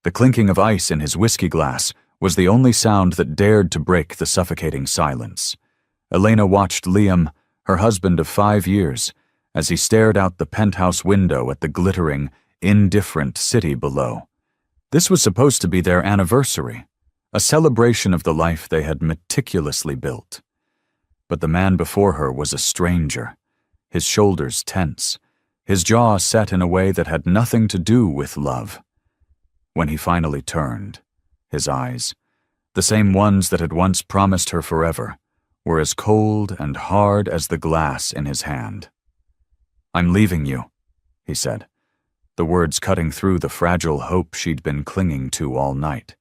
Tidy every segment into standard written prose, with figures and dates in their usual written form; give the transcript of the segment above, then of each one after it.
The clinking of ice in his whiskey glass was the only sound that dared to break the suffocating silence. Elena watched Liam, her husband of 5 years, as he stared out the penthouse window at the glittering, indifferent city below. This was supposed to be their anniversary, a celebration of the life they had meticulously built. But the man before her was a stranger, his shoulders tense, his jaw set in a way that had nothing to do with love. When he finally turned, his eyes, the same ones that had once promised her forever, were as cold and hard as the glass in his hand. "I'm leaving you," he said, the words cutting through the fragile hope she'd been clinging to all night.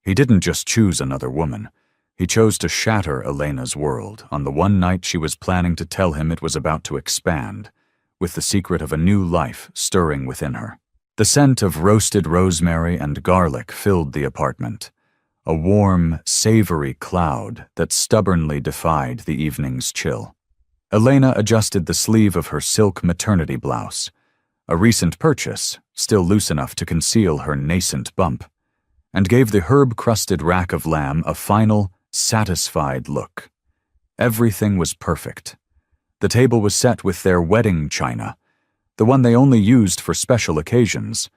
He didn't just choose another woman. He chose to shatter Elena's world on the one night she was planning to tell him it was about to expand, with the secret of a new life stirring within her. The scent of roasted rosemary and garlic filled the apartment, a warm, savory cloud that stubbornly defied the evening's chill. Elena adjusted the sleeve of her silk maternity blouse, a recent purchase, still loose enough to conceal her nascent bump, and gave the herb-crusted rack of lamb a final, satisfied look. Everything was perfect. The table was set with their wedding china, the one they only used for special occasions.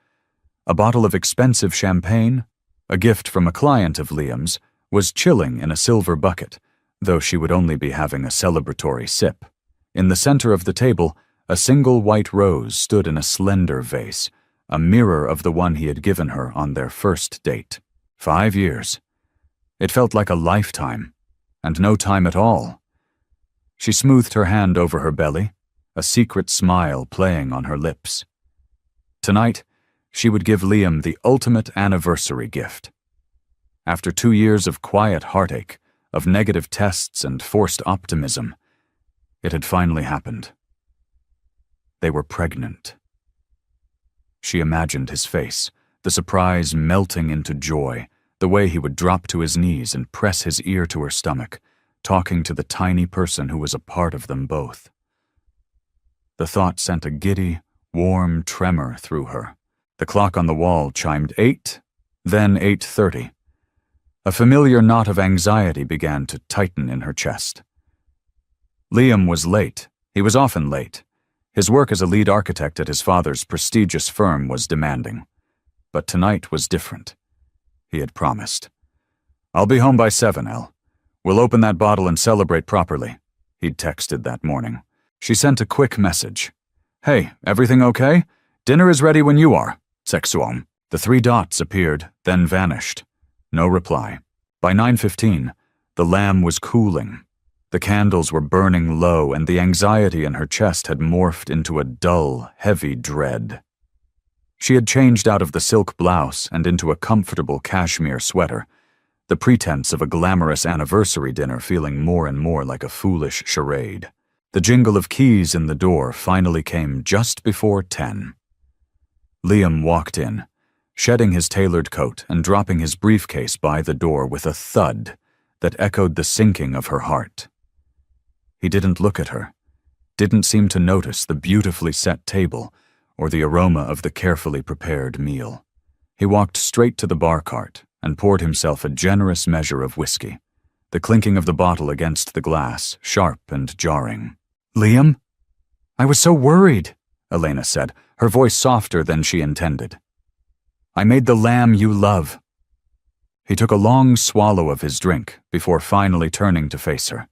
A bottle of expensive champagne, a gift from a client of Liam's, was chilling in a silver bucket, though she would only be having a celebratory sip. In the center of the table, a single white rose stood in a slender vase, a mirror of the one he had given her on their first date. 5 years. It felt like a lifetime, and no time at all. She smoothed her hand over her belly, a secret smile playing on her lips. Tonight, she would give Liam the ultimate anniversary gift. After 2 years of quiet heartache, of negative tests and forced optimism, it had finally happened. They were pregnant. She imagined his face, the surprise melting into joy, the way he would drop to his knees and press his ear to her stomach, talking to the tiny person who was a part of them both. The thought sent a giddy, warm tremor through her. The clock on the wall chimed 8, then 8:30. A familiar knot of anxiety began to tighten in her chest. Liam was late. He was often late. His work as a lead architect at his father's prestigious firm was demanding. But tonight was different. He had promised. "I'll be home by 7, Elle. We'll open that bottle and celebrate properly," he'd texted that morning. She sent a quick message. "Hey, everything okay? Dinner is ready when you are. Sexuom." The 3 dots appeared, then vanished. No reply. By 9:15, the lamb was cooling. The candles were burning low, and the anxiety in her chest had morphed into a dull, heavy dread. She had changed out of the silk blouse and into a comfortable cashmere sweater, the pretense of a glamorous anniversary dinner feeling more and more like a foolish charade. The jingle of keys in the door finally came just before 10. Liam walked in, shedding his tailored coat and dropping his briefcase by the door with a thud that echoed the sinking of her heart. He didn't look at her, didn't seem to notice the beautifully set table or the aroma of the carefully prepared meal. He walked straight to the bar cart and poured himself a generous measure of whiskey, the clinking of the bottle against the glass sharp and jarring. "Liam? I was so worried," Elena said, her voice softer than she intended. "I made the lamb you love." He took a long swallow of his drink before finally turning to face her.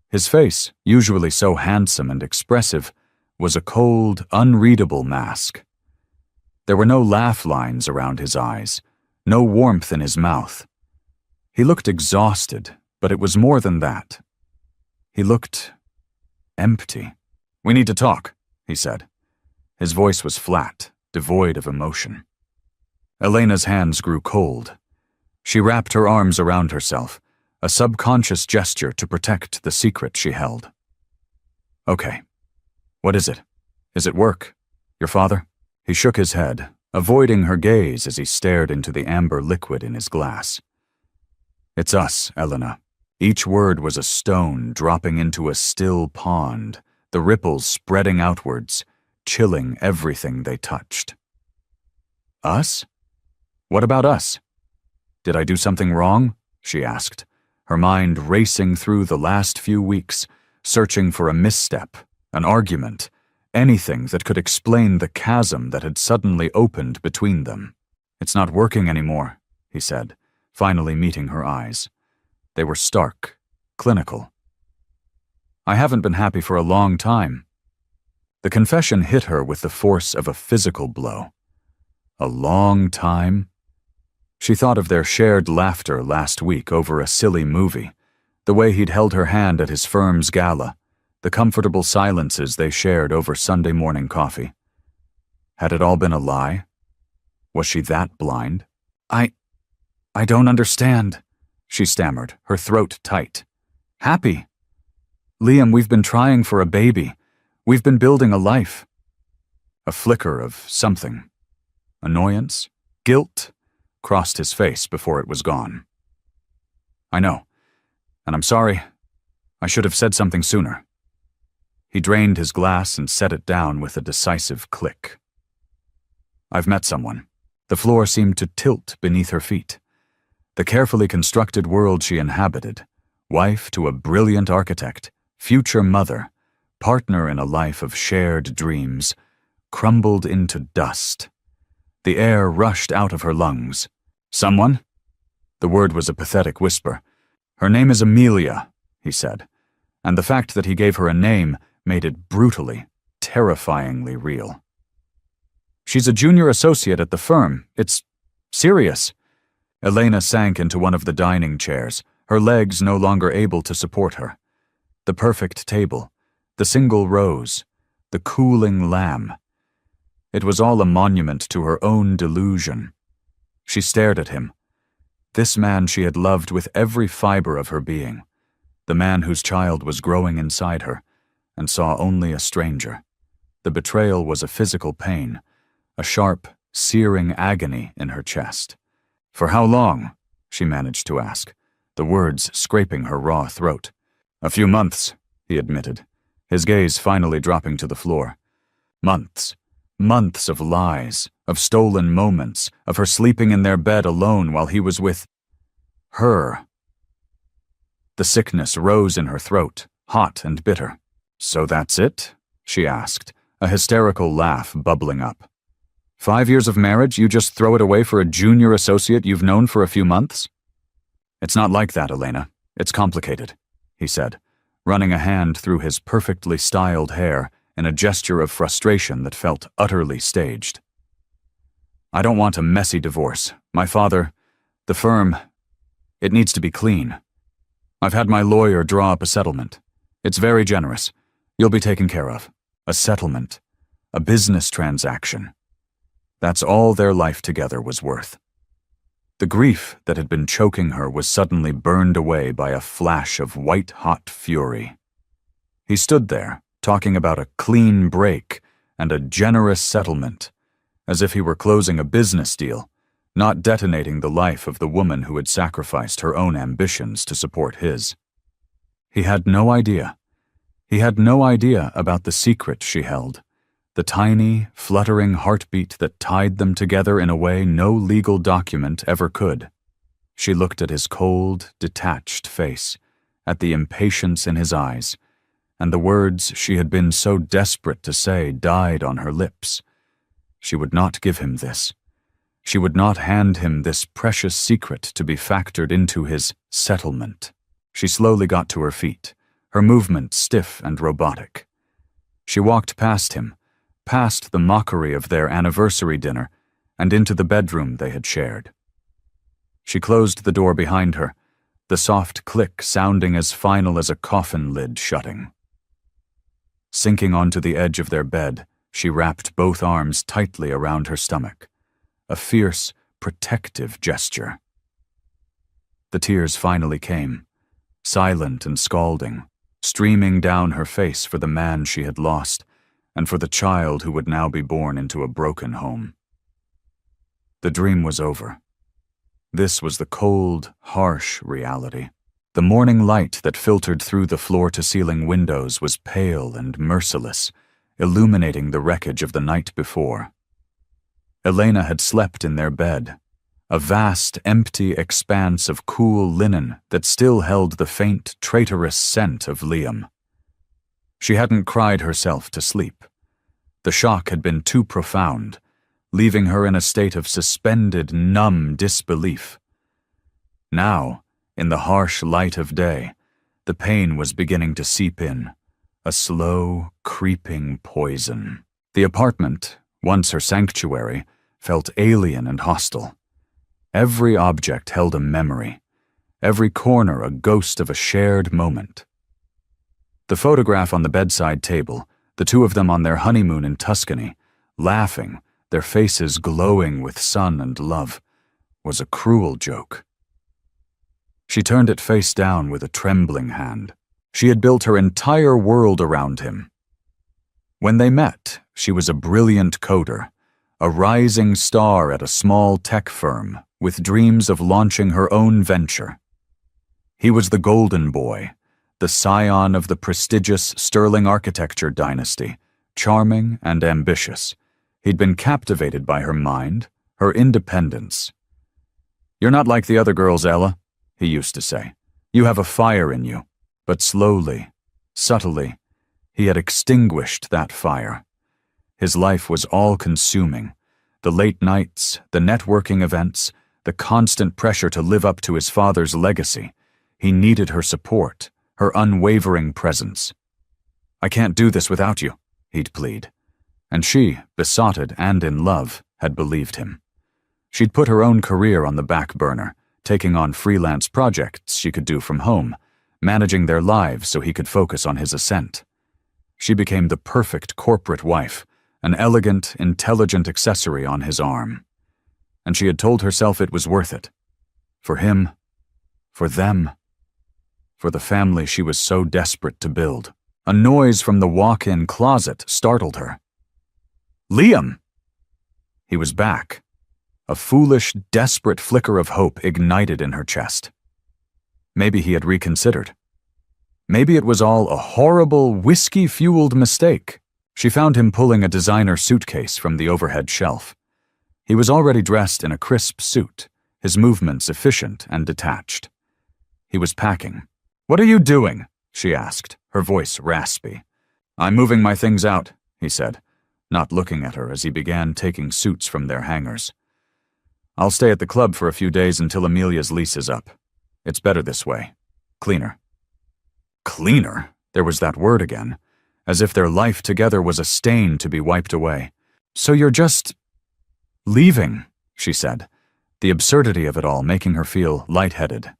His face, usually so handsome and expressive, was a cold, unreadable mask. There were no laugh lines around his eyes, no warmth in his mouth. He looked exhausted, but it was more than that. He looked empty. "We need to talk," he said. His voice was flat, devoid of emotion. Elena's hands grew cold. She wrapped her arms around herself, a subconscious gesture to protect the secret she held. "Okay. What is it? Is it work? Your father?" He shook his head, avoiding her gaze as he stared into the amber liquid in his glass. "It's us, Elena." Each word was a stone dropping into a still pond, the ripples spreading outwards, chilling everything they touched. "Us?" What about us? Did I do something wrong? She asked, her mind racing through the last few weeks, searching for a misstep, an argument, anything that could explain the chasm that had suddenly opened between them. It's not working anymore, he said, finally meeting her eyes. They were stark, clinical. I haven't been happy for a long time. The confession hit her with the force of a physical blow. A long time? She thought of their shared laughter last week over a silly movie, the way he'd held her hand at his firm's gala, the comfortable silences they shared over Sunday morning coffee. Had it all been a lie? Was she that blind? I don't understand, she stammered, her throat tight. Happy? Liam, we've been trying for a baby. We've been building a life. A flicker of something. Annoyance? Guilt? Crossed his face before it was gone. I know, and I'm sorry. I should have said something sooner. He drained his glass and set it down with a decisive click. I've met someone. The floor seemed to tilt beneath her feet. The carefully constructed world she inhabited, wife to a brilliant architect, future mother, partner in a life of shared dreams, crumbled into dust. The air rushed out of her lungs. Someone? The word was a pathetic whisper. Her name is Amelia, he said, and the fact that he gave her a name made it brutally, terrifyingly real. She's a junior associate at the firm. It's serious. Elena sank into one of the dining chairs, her legs no longer able to support her. The perfect table, the single rose, the cooling lamb. It was all a monument to her own delusion. She stared at him. This man she had loved with every fiber of her being, the man whose child was growing inside her, and saw only a stranger. The betrayal was a physical pain, a sharp, searing agony in her chest. For how long? She managed to ask, the words scraping her raw throat. A few months, he admitted, his gaze finally dropping to the floor. Months. Months of lies, of stolen moments, of her sleeping in their bed alone while he was with her. The sickness rose in her throat, hot and bitter. So that's it? She asked, a hysterical laugh bubbling up. 5 years of marriage, you just throw it away for a junior associate you've known for a few months? It's not like that, Elena. It's complicated, he said, running a hand through his perfectly styled hair in a gesture of frustration that felt utterly staged. I don't want a messy divorce. My father, the firm, it needs to be clean. I've had my lawyer draw up a settlement. It's very generous. You'll be taken care of. A settlement. A business transaction. That's all their life together was worth. The grief that had been choking her was suddenly burned away by a flash of white-hot fury. He stood there, talking about a clean break and a generous settlement, as if he were closing a business deal, not detonating the life of the woman who had sacrificed her own ambitions to support his. He had no idea. He had no idea about the secret she held, the tiny, fluttering heartbeat that tied them together in a way no legal document ever could. She looked at his cold, detached face, at the impatience in his eyes, and the words she had been so desperate to say died on her lips. She would not give him this. She would not hand him this precious secret to be factored into his settlement. She slowly got to her feet, her movement stiff and robotic. She walked past him, past the mockery of their anniversary dinner, and into the bedroom they had shared. She closed the door behind her, the soft click sounding as final as a coffin lid shutting. Sinking onto the edge of their bed, she wrapped both arms tightly around her stomach, a fierce, protective gesture. The tears finally came, silent and scalding, streaming down her face for the man she had lost, and for the child who would now be born into a broken home. The dream was over. This was the cold, harsh reality. The morning light that filtered through the floor-to-ceiling windows was pale and merciless, illuminating the wreckage of the night before. Elena had slept in their bed, a vast, empty expanse of cool linen that still held the faint, traitorous scent of Liam. She hadn't cried herself to sleep. The shock had been too profound, leaving her in a state of suspended, numb disbelief. Now, in the harsh light of day, the pain was beginning to seep in, a slow, creeping poison. The apartment, once her sanctuary, felt alien and hostile. Every object held a memory, every corner a ghost of a shared moment. The photograph on the bedside table, the two of them on their honeymoon in Tuscany, laughing, their faces glowing with sun and love, was a cruel joke. She turned it face down with a trembling hand. She had built her entire world around him. When they met, she was a brilliant coder, a rising star at a small tech firm, with dreams of launching her own venture. He was the golden boy, the scion of the prestigious Sterling architecture dynasty, charming and ambitious. He'd been captivated by her mind, her independence. "You're not like the other girls, Ella," he used to say. "You have a fire in you." But slowly, subtly, he had extinguished that fire. His life was all-consuming. The late nights, the networking events, the constant pressure to live up to his father's legacy. He needed her support, her unwavering presence. "I can't do this without you," he'd plead. And she, besotted and in love, had believed him. She'd put her own career on the back burner, taking on freelance projects she could do from home, managing their lives so he could focus on his ascent. She became the perfect corporate wife, an elegant, intelligent accessory on his arm. And she had told herself it was worth it. For him, for them, for the family she was so desperate to build. A noise from the walk-in closet startled her. "Liam!" He was back. A foolish, desperate flicker of hope ignited in her chest. Maybe he had reconsidered. Maybe it was all a horrible, whiskey-fueled mistake. She found him pulling a designer suitcase from the overhead shelf. He was already dressed in a crisp suit, his movements efficient and detached. He was packing. "What are you doing?" she asked, her voice raspy. "I'm moving my things out," he said, not looking at her as he began taking suits from their hangers. "I'll stay at the club for a few days until Amelia's lease is up. It's better this way. Cleaner." Cleaner? There was that word again, as if their life together was a stain to be wiped away. "So you're just leaving," she said, the absurdity of it all making her feel lightheaded.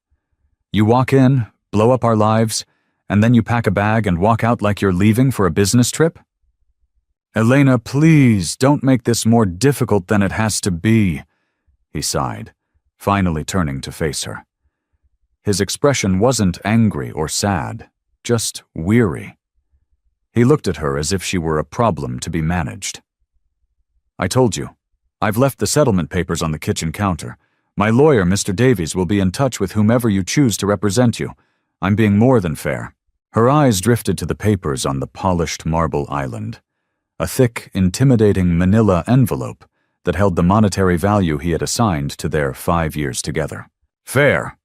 "You walk in, blow up our lives, and then you pack a bag and walk out like you're leaving for a business trip?" "Elena, please, don't make this more difficult than it has to be," he sighed, finally turning to face her. His expression wasn't angry or sad, just weary. He looked at her as if she were a problem to be managed. "I told you. I've left the settlement papers on the kitchen counter. My lawyer, Mr. Davies, will be in touch with whomever you choose to represent you. I'm being more than fair." Her eyes drifted to the papers on the polished marble island, a thick, intimidating manila envelope that held the monetary value he had assigned to their 5 years together. "Fair."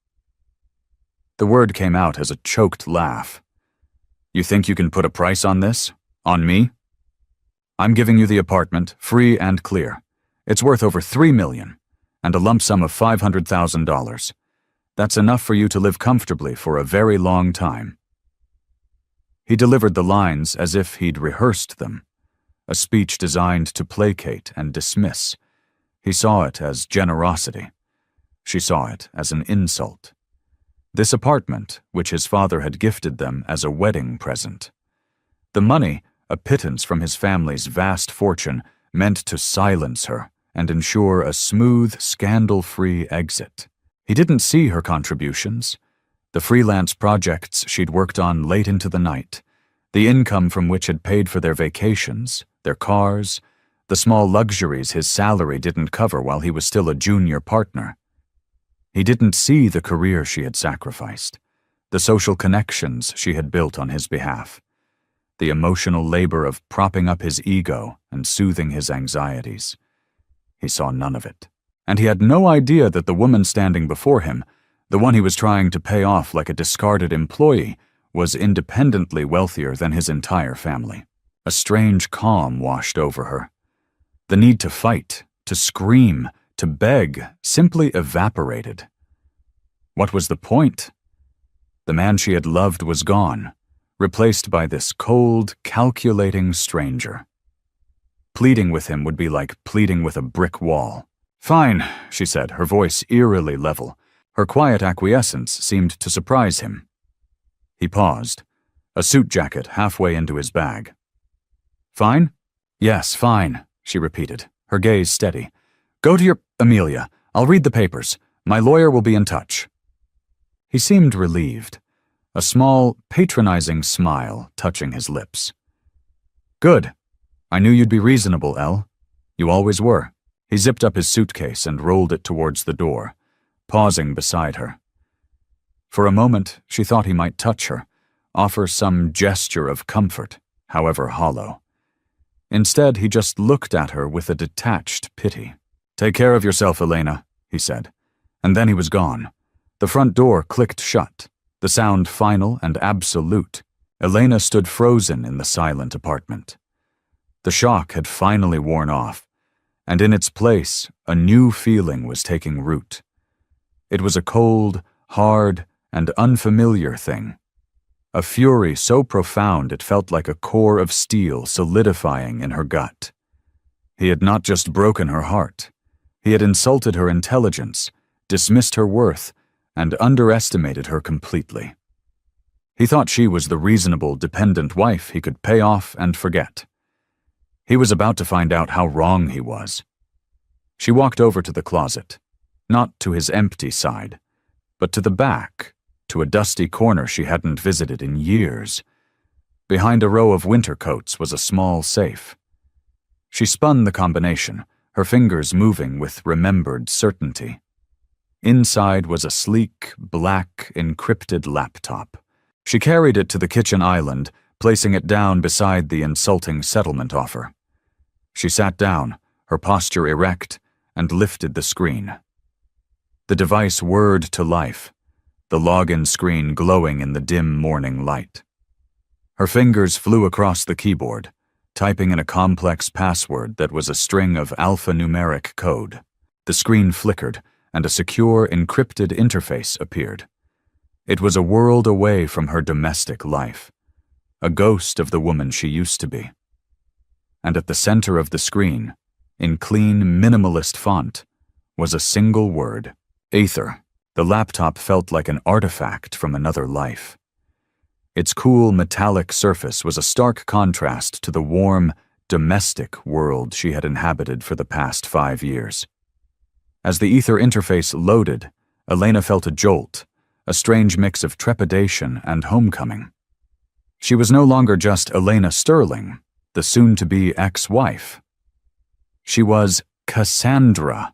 The word came out as a choked laugh. "You think you can put a price on this? On me? I'm giving you the apartment, free and clear. It's worth over $3 million, and a lump sum of $500,000. That's enough for you to live comfortably for a very long time." He delivered the lines as if he'd rehearsed them, a speech designed to placate and dismiss. He saw it as generosity. She saw it as an insult. This apartment, which his father had gifted them as a wedding present. The money, a pittance from his family's vast fortune, meant to silence her and ensure a smooth, scandal-free exit. He didn't see her contributions, the freelance projects she'd worked on late into the night, the income from which had paid for their vacations, their cars, the small luxuries his salary didn't cover while he was still a junior partner. He didn't see the career she had sacrificed, the social connections she had built on his behalf, the emotional labor of propping up his ego and soothing his anxieties. He saw none of it. And he had no idea that the woman standing before him, the one he was trying to pay off like a discarded employee, was independently wealthier than his entire family. A strange calm washed over her. The need to fight, to scream, to beg simply evaporated. What was the point? The man she had loved was gone, replaced by this cold, calculating stranger. Pleading with him would be like pleading with a brick wall. "Fine," she said, her voice eerily level. Her quiet acquiescence seemed to surprise him. He paused, a suit jacket halfway into his bag. "Fine?" "Yes, fine," she repeated, her gaze steady. "Go to your— Amelia, I'll read the papers. My lawyer will be in touch." He seemed relieved, a small, patronizing smile touching his lips. "Good. I knew you'd be reasonable, Elle. You always were." He zipped up his suitcase and rolled it towards the door, pausing beside her. For a moment, she thought he might touch her, offer some gesture of comfort, however hollow. Instead, he just looked at her with a detached pity. "Take care of yourself, Elena," he said. And then he was gone. The front door clicked shut, the sound final and absolute. Elena stood frozen in the silent apartment. The shock had finally worn off, and in its place, a new feeling was taking root. It was a cold, hard, and unfamiliar thing. A fury so profound it felt like a core of steel solidifying in her gut. He had not just broken her heart. He had insulted her intelligence, dismissed her worth, and underestimated her completely. He thought she was the reasonable, dependent wife he could pay off and forget. He was about to find out how wrong he was. She walked over to the closet, not to his empty side, but to the back, to a dusty corner she hadn't visited in years. Behind a row of winter coats was a small safe. She spun the combination, her fingers moving with remembered certainty. Inside was a sleek, black, encrypted laptop. She carried it to the kitchen island, placing it down beside the insulting settlement offer. She sat down, her posture erect, and lifted the screen. The device whirred to life, the login screen glowing in the dim morning light. Her fingers flew across the keyboard, typing in a complex password that was a string of alphanumeric code. The screen flickered, and a secure, encrypted interface appeared. It was a world away from her domestic life, a ghost of the woman she used to be. And at the center of the screen, in clean, minimalist font, was a single word: Aether. The laptop felt like an artifact from another life. Its cool, metallic surface was a stark contrast to the warm, domestic world she had inhabited for the past 5 years. As the Aether interface loaded, Elena felt a jolt, a strange mix of trepidation and homecoming. She was no longer just Elena Sterling, the soon-to-be ex-wife. She was Cassandra,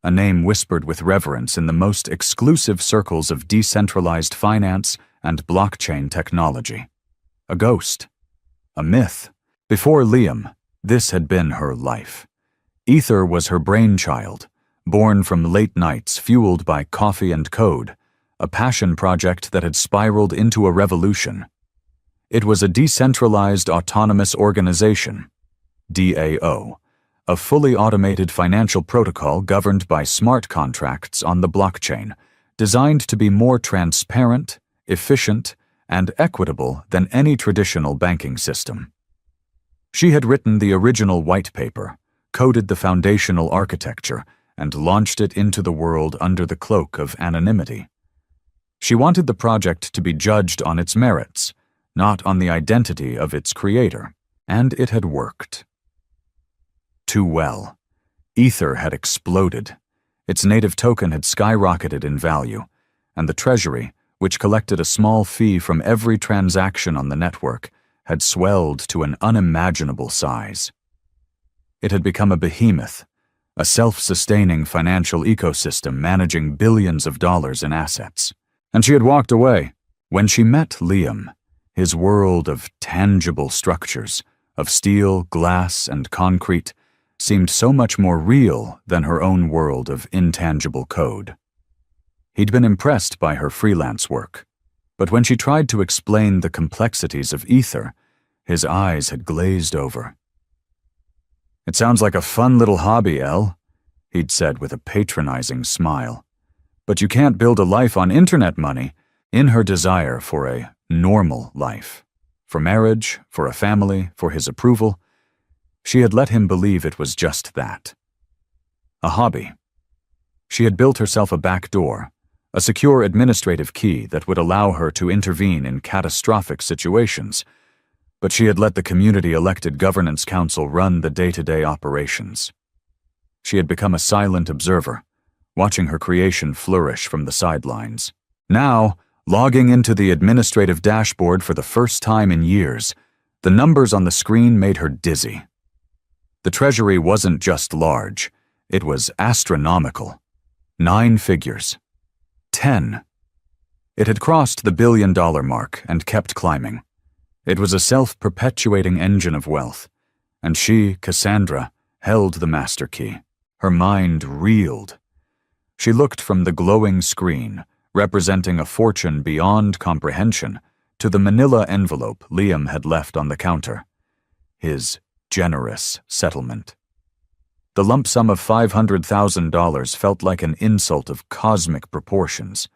a name whispered with reverence in the most exclusive circles of decentralized finance and blockchain technology. A ghost. A myth. Before Liam, this had been her life. Aether was her brainchild, born from late nights fueled by coffee and code, a passion project that had spiraled into a revolution. It was a decentralized autonomous organization, DAO, a fully automated financial protocol governed by smart contracts on the blockchain, designed to be more transparent, efficient, and equitable than any traditional banking system. She had written the original white paper, coded the foundational architecture, and launched it into the world under the cloak of anonymity. She wanted the project to be judged on its merits, not on the identity of its creator, and it had worked. Too well. Aether had exploded. Its native token had skyrocketed in value, and the treasury, which collected a small fee from every transaction on the network, had swelled to an unimaginable size. It had become a behemoth, a self-sustaining financial ecosystem managing billions of dollars in assets. And she had walked away. When she met Liam, his world of tangible structures, of steel, glass, and concrete, seemed so much more real than her own world of intangible code. He'd been impressed by her freelance work, but when she tried to explain the complexities of ether, his eyes had glazed over. "It sounds like a fun little hobby, Elle," he'd said with a patronizing smile. "But you can't build a life on internet money." In her desire for a normal life, for marriage, for a family, for his approval, she had let him believe it was just that. A hobby. She had built herself a back door, a secure administrative key that would allow her to intervene in catastrophic situations, but she had let the community-elected governance council run the day-to-day operations. She had become a silent observer, watching her creation flourish from the sidelines. Now, logging into the administrative dashboard for the first time in years, the numbers on the screen made her dizzy. The treasury wasn't just large, it was astronomical. 9 figures. 10. It had crossed the $1 billion mark and kept climbing. It was a self-perpetuating engine of wealth, and she, Cassandra, held the master key. Her mind reeled. She looked from the glowing screen, representing a fortune beyond comprehension, to the manila envelope Liam had left on the counter. His generous settlement. The lump sum of $500,000 felt like an insult of cosmic proportions.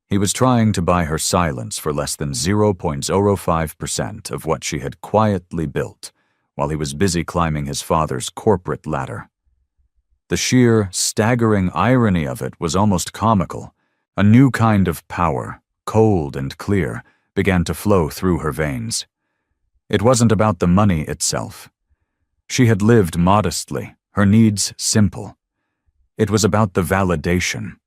He was trying to buy her silence for less than 0.05% of what she had quietly built, while he was busy climbing his father's corporate ladder. The sheer, staggering irony of it was almost comical. A new kind of power, cold and clear, began to flow through her veins. It wasn't about the money itself. She had lived modestly, her needs simple. It was about the validation.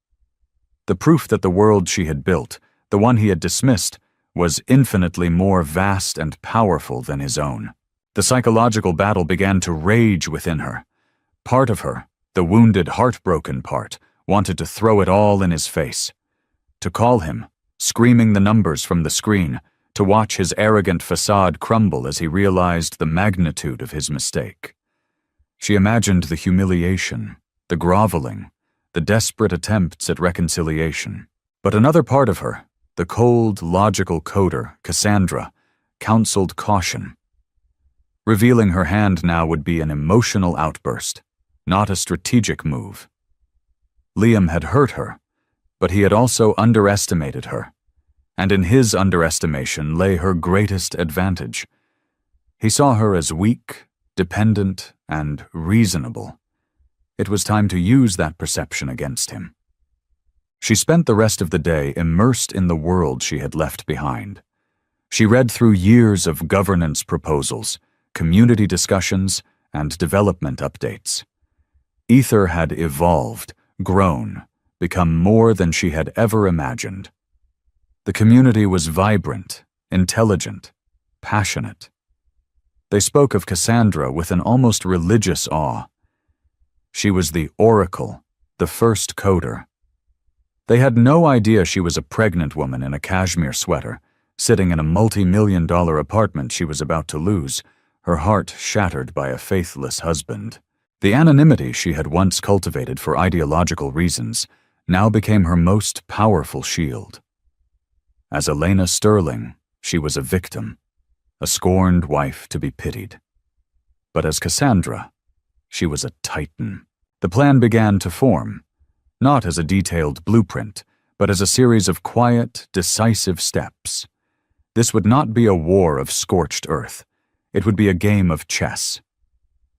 The proof that the world she had built, the one he had dismissed, was infinitely more vast and powerful than his own. The psychological battle began to rage within her. Part of her, the wounded, heartbroken part, wanted to throw it all in his face. To call him, screaming the numbers from the screen, to watch his arrogant facade crumble as he realized the magnitude of his mistake. She imagined the humiliation, the groveling, the desperate attempts at reconciliation. But another part of her, the cold, logical coder, Cassandra, counseled caution. Revealing her hand now would be an emotional outburst, not a strategic move. Liam had hurt her, but he had also underestimated her, and in his underestimation lay her greatest advantage. He saw her as weak, dependent, and reasonable. It was time to use that perception against him. She spent the rest of the day immersed in the world she had left behind. She read through years of governance proposals, community discussions, and development updates. Ether had evolved, grown, become more than she had ever imagined. The community was vibrant, intelligent, passionate. They spoke of Cassandra with an almost religious awe. She was the oracle, the first coder. They had no idea she was a pregnant woman in a cashmere sweater, sitting in a multi-million-dollar apartment she was about to lose, her heart shattered by a faithless husband. The anonymity she had once cultivated for ideological reasons now became her most powerful shield. As Elena Sterling, she was a victim, a scorned wife to be pitied. But as Cassandra, she was a titan. The plan began to form, not as a detailed blueprint, but as a series of quiet, decisive steps. This would not be a war of scorched earth. It would be a game of chess.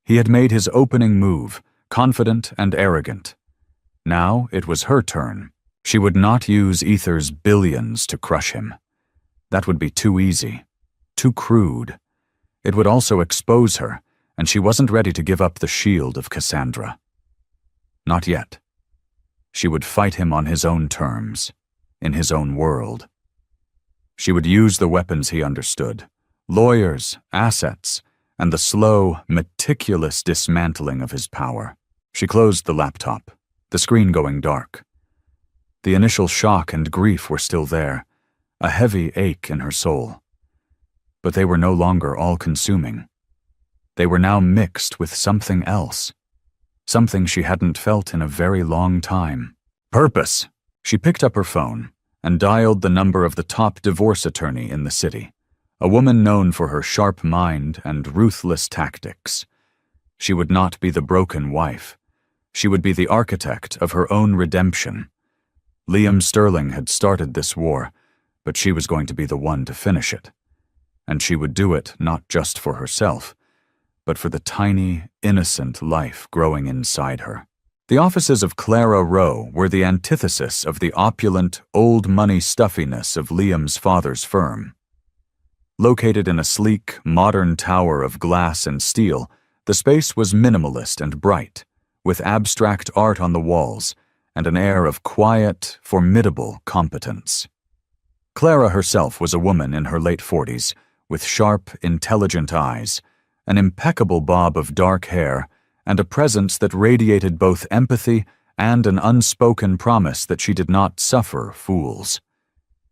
He had made his opening move, confident and arrogant. Now it was her turn. She would not use Ether's billions to crush him. That would be too easy, too crude. It would also expose her, and she wasn't ready to give up the shield of Cassandra. Not yet. She would fight him on his own terms, in his own world. She would use the weapons he understood, lawyers, assets, and the slow, meticulous dismantling of his power. She closed the laptop, the screen going dark. The initial shock and grief were still there, a heavy ache in her soul. But they were no longer all-consuming. They were now mixed with something else, something she hadn't felt in a very long time. Purpose! She picked up her phone and dialed the number of the top divorce attorney in the city, a woman known for her sharp mind and ruthless tactics. She would not be the broken wife. She would be the architect of her own redemption. Liam Sterling had started this war, but she was going to be the one to finish it. And she would do it not just for herself, but for the tiny, innocent life growing inside her. The offices of Clara Rowe were the antithesis of the opulent, old-money stuffiness of Liam's father's firm. Located in a sleek, modern tower of glass and steel, the space was minimalist and bright, with abstract art on the walls and an air of quiet, formidable competence. Clara herself was a woman in her late 40s, with sharp, intelligent eyes, an impeccable bob of dark hair, and a presence that radiated both empathy and an unspoken promise that she did not suffer fools.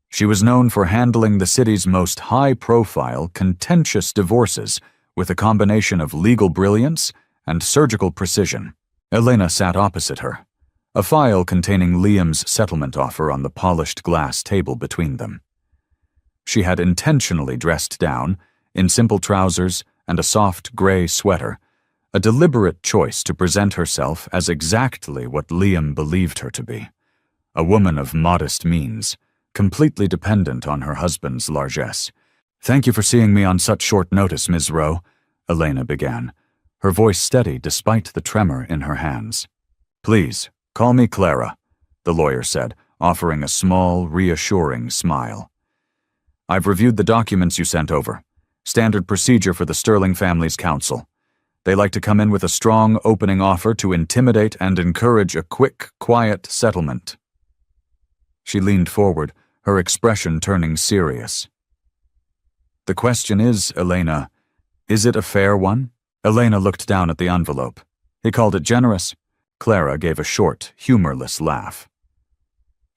She was known for handling the city's most high-profile, contentious divorces with a combination of legal brilliance and surgical precision. Elena sat opposite her, a file containing Liam's settlement offer on the polished glass table between them. She had intentionally dressed down, in simple trousers and a soft gray sweater, a deliberate choice to present herself as exactly what Liam believed her to be, a woman of modest means, completely dependent on her husband's largesse. "Thank you for seeing me on such short notice, Ms. Rowe," Elena began, her voice steady despite the tremor in her hands. "Please, call me Clara," the lawyer said, offering a small, reassuring smile. "I've reviewed the documents you sent over. Standard procedure for the Sterling family's counsel. They like to come in with a strong opening offer to intimidate and encourage a quick, quiet settlement." She leaned forward, her expression turning serious. "The question is, Elena, is it a fair one?" Elena looked down at the envelope. "He called it generous." Clara gave a short, humorless laugh.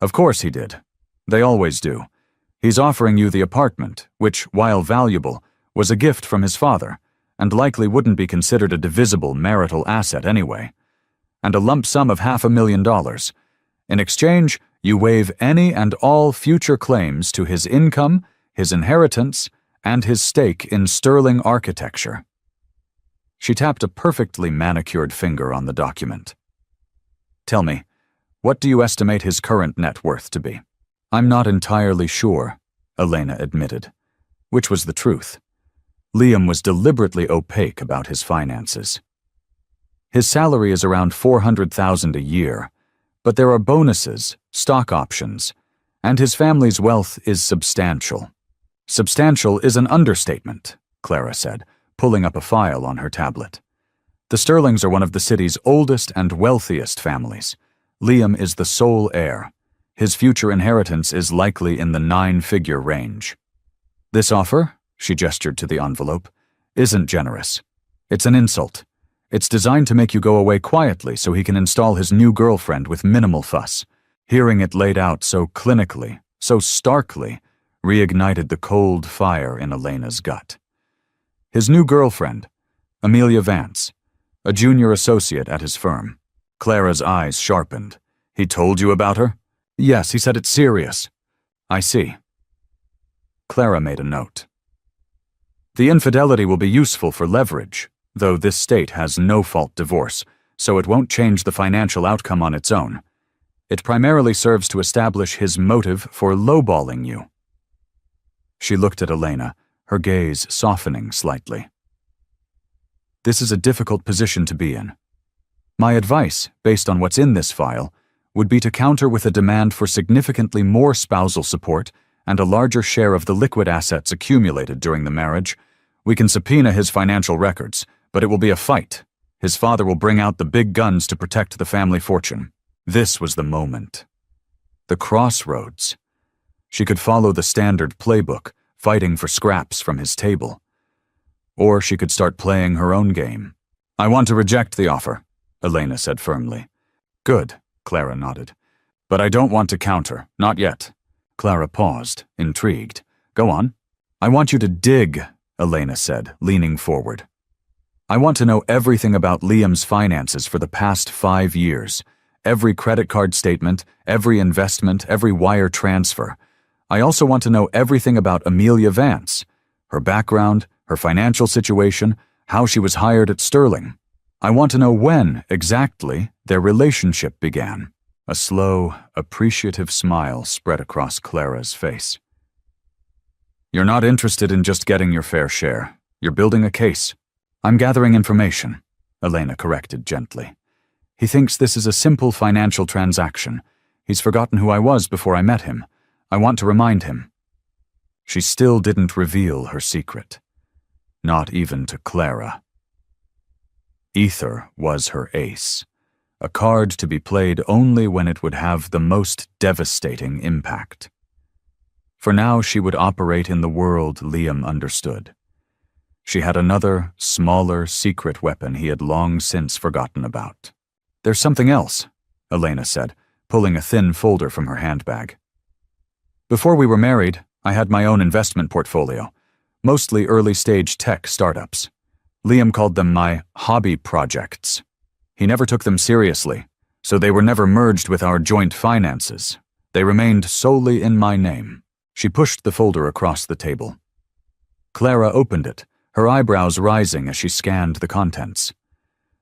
"Of course he did. They always do. He's offering you the apartment, which, while valuable, was a gift from his father, and likely wouldn't be considered a divisible marital asset anyway, and a lump sum of $500,000. In exchange, you waive any and all future claims to his income, his inheritance, and his stake in Sterling architecture." She tapped a perfectly manicured finger on the document. "Tell me, what do you estimate his current net worth to be?" "I'm not entirely sure," Elena admitted, which was the truth. Liam was deliberately opaque about his finances. His salary is around $400,000 a year, but there are bonuses, stock options, and his family's wealth is substantial. "Substantial is an understatement," Clara said, pulling up a file on her tablet. "The Sterlings are one of the city's oldest and wealthiest families. Liam is the sole heir. His future inheritance is likely in the 9-figure range. This offer," she gestured to the envelope, "isn't generous. It's an insult. It's designed to make you go away quietly so he can install his new girlfriend with minimal fuss." Hearing it laid out so clinically, so starkly, reignited the cold fire in Elena's gut. His new girlfriend, Amelia Vance, a junior associate at his firm. Clara's eyes sharpened. "He told you about her?" "Yes, he said it's serious." "I see." Clara made a note. "The infidelity will be useful for leverage, though this state has no-fault divorce, so it won't change the financial outcome on its own. It primarily serves to establish his motive for lowballing you." She looked at Elena, her gaze softening slightly. "This is a difficult position to be in. My advice, based on what's in this file, would be to counter with a demand for significantly more spousal support and a larger share of the liquid assets accumulated during the marriage. We can subpoena his financial records, but it will be a fight. His father will bring out the big guns to protect the family fortune." This was the moment. The crossroads. She could follow the standard playbook, fighting for scraps from his table. Or she could start playing her own game. "I want to reject the offer," Elena said firmly. "Good," Clara nodded. "But I don't want to counter, not yet." Clara paused, intrigued. "Go on." "I want you to dig," Elena said, leaning forward. I want to know everything about Liam's finances for the past 5 years. Every credit card statement, every investment, every wire transfer. I also want to know everything about Amelia Vance, her background, her financial situation, how she was hired at Sterling. I want to know when, exactly, their relationship began. A slow, appreciative smile spread across Clara's face. You're not interested in just getting your fair share. You're building a case. I'm gathering information, Elena corrected gently. He thinks this is a simple financial transaction. He's forgotten who I was before I met him. I want to remind him. She still didn't reveal her secret. Not even to Clara. Ether was her ace, a card to be played only when it would have the most devastating impact. For now, she would operate in the world Liam understood. She had another, smaller, secret weapon he had long since forgotten about. There's something else, Elena said, pulling a thin folder from her handbag. Before we were married, I had my own investment portfolio, mostly early-stage tech startups. Liam called them my hobby projects. He never took them seriously, so they were never merged with our joint finances. They remained solely in my name. She pushed the folder across the table. Clara opened it, her eyebrows rising as she scanned the contents.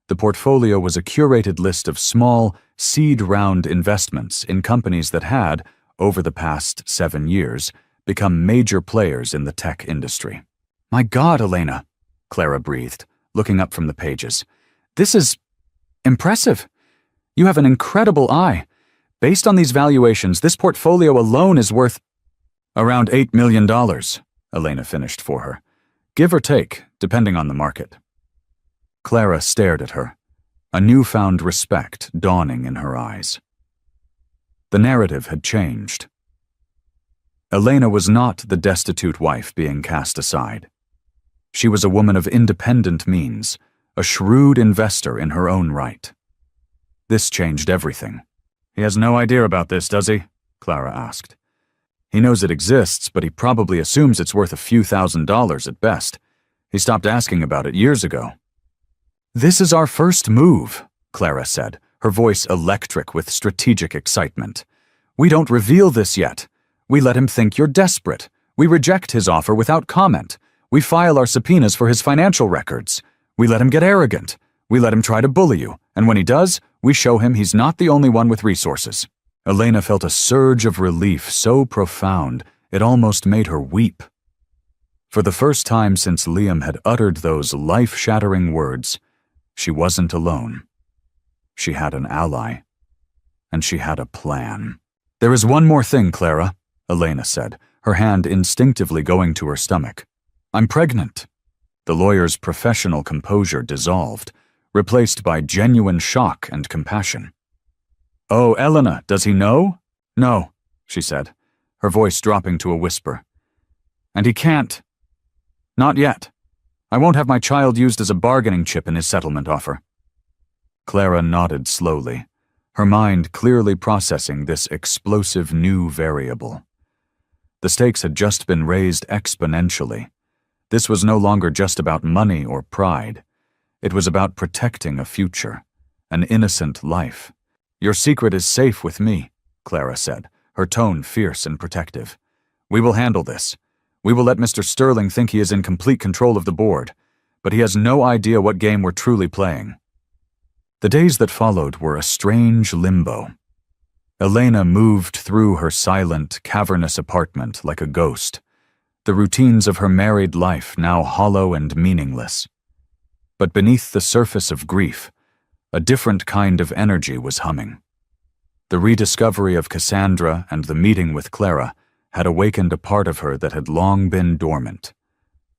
The portfolio was a curated list of small, seed-round investments in companies that had, over the past 7 years, become major players in the tech industry. My God, Elena, Clara breathed, looking up from the pages. This is impressive. You have an incredible eye. Based on these valuations, this portfolio alone is worth around $8 million, Elena finished for her. Give or take, depending on the market. Clara stared at her, a newfound respect dawning in her eyes. The narrative had changed. Elena was not the destitute wife being cast aside. She was a woman of independent means, a shrewd investor in her own right. This changed everything. He has no idea about this, does he? Clara asked. He knows it exists, but he probably assumes it's worth a few $1,000s at best. He stopped asking about it years ago. This is our first move, Clara said, her voice electric with strategic excitement. We don't reveal this yet. We let him think you're desperate. We reject his offer without comment. We file our subpoenas for his financial records. We let him get arrogant. We let him try to bully you. And when he does, we show him he's not the only one with resources. Elena felt a surge of relief so profound it almost made her weep. For the first time since Liam had uttered those life-shattering words, she wasn't alone. She had an ally. And she had a plan. There is one more thing, Clara, Elena said, her hand instinctively going to her stomach. I'm pregnant. The lawyer's professional composure dissolved, replaced by genuine shock and compassion. Oh, Elena, does he know? No, she said, her voice dropping to a whisper. And he can't. Not yet. I won't have my child used as a bargaining chip in his settlement offer. Clara nodded slowly, her mind clearly processing this explosive new variable. The stakes had just been raised exponentially. This was no longer just about money or pride. It was about protecting a future, an innocent life. Your secret is safe with me, Clara said, her tone fierce and protective. We will handle this. We will let Mr. Sterling think he is in complete control of the board, but he has no idea what game we're truly playing. The days that followed were a strange limbo. Elena moved through her silent, cavernous apartment like a ghost, the routines of her married life now hollow and meaningless. But beneath the surface of grief, a different kind of energy was humming. The rediscovery of Cassandra and the meeting with Clara had awakened a part of her that had long been dormant.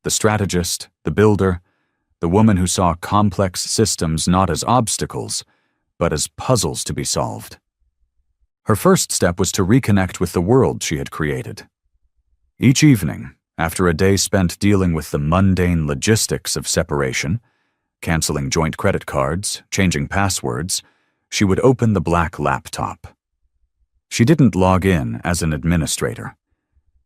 The strategist, the builder, the woman who saw complex systems not as obstacles, but as puzzles to be solved. Her first step was to reconnect with the world she had created. Each evening, after a day spent dealing with the mundane logistics of separation, canceling joint credit cards, changing passwords, she would open the black laptop. She didn't log in as an administrator.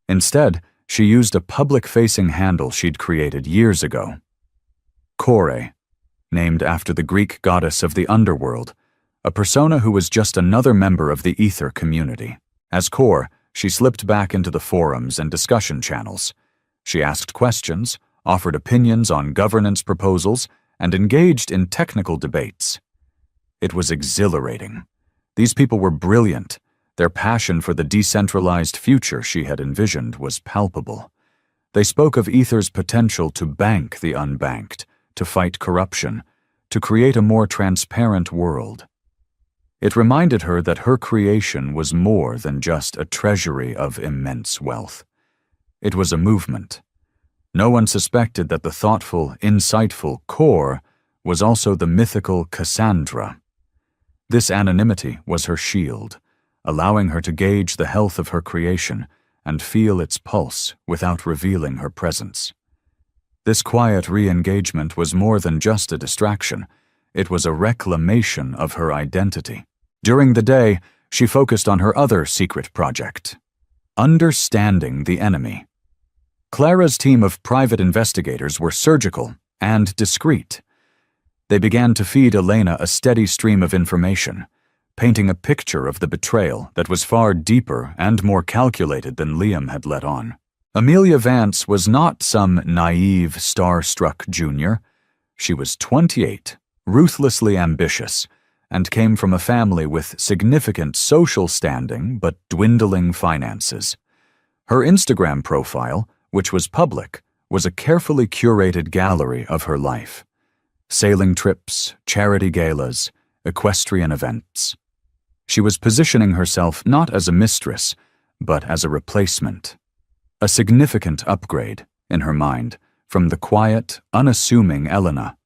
Instead, she used a public-facing handle she'd created years ago. Core, named after the Greek goddess of the underworld, a persona who was just another member of the ether community. As core, she slipped back into the forums and discussion channels. She asked questions, offered opinions on governance proposals, and engaged in technical debates. It was exhilarating. These people were brilliant. Their passion for the decentralized future she had envisioned was palpable. They spoke of Ether's potential to bank the unbanked, to fight corruption, to create a more transparent world. It reminded her that her creation was more than just a treasury of immense wealth. It was a movement. No one suspected that the thoughtful, insightful core was also the mythical Cassandra. This anonymity was her shield, allowing her to gauge the health of her creation and feel its pulse without revealing her presence. This quiet re-engagement was more than just a distraction. It was a reclamation of her identity. During the day, she focused on her other secret project, understanding the enemy. Clara's team of private investigators were surgical and discreet. They began to feed Elena a steady stream of information, painting a picture of the betrayal that was far deeper and more calculated than Liam had let on. Amelia Vance was not some naive, star-struck junior. She was 28, ruthlessly ambitious, and came from a family with significant social standing but dwindling finances. Her Instagram profile, which was public, was a carefully curated gallery of her life. Sailing trips, charity galas, equestrian events. She was positioning herself not as a mistress, but as a replacement. A significant upgrade, in her mind, from the quiet, unassuming Elena.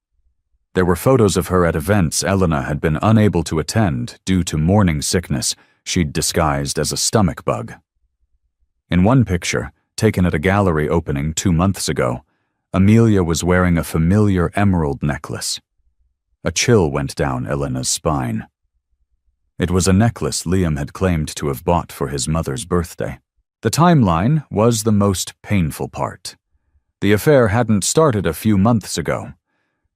There were photos of her at events Elena had been unable to attend due to morning sickness she'd disguised as a stomach bug. In one picture, taken at a gallery opening 2 months ago, Amelia was wearing a familiar emerald necklace. A chill went down Elena's spine. It was a necklace Liam had claimed to have bought for his mother's birthday. The timeline was the most painful part. The affair hadn't started a few months ago.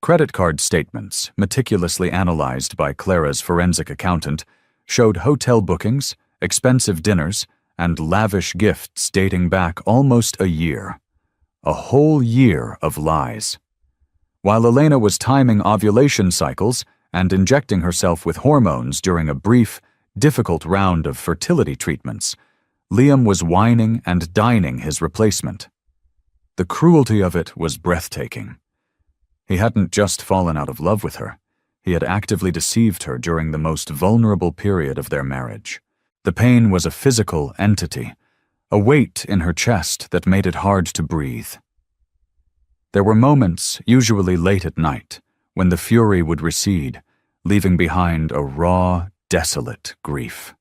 Credit card statements, meticulously analyzed by Clara's forensic accountant, showed hotel bookings, expensive dinners, and lavish gifts dating back almost a year. A whole year of lies. While Elena was timing ovulation cycles and injecting herself with hormones during a brief, difficult round of fertility treatments, Liam was wining and dining his replacement. The cruelty of it was breathtaking. He hadn't just fallen out of love with her. He had actively deceived her during the most vulnerable period of their marriage. The pain was a physical entity, a weight in her chest that made it hard to breathe. There were moments, usually late at night, when the fury would recede, leaving behind a raw, desolate grief.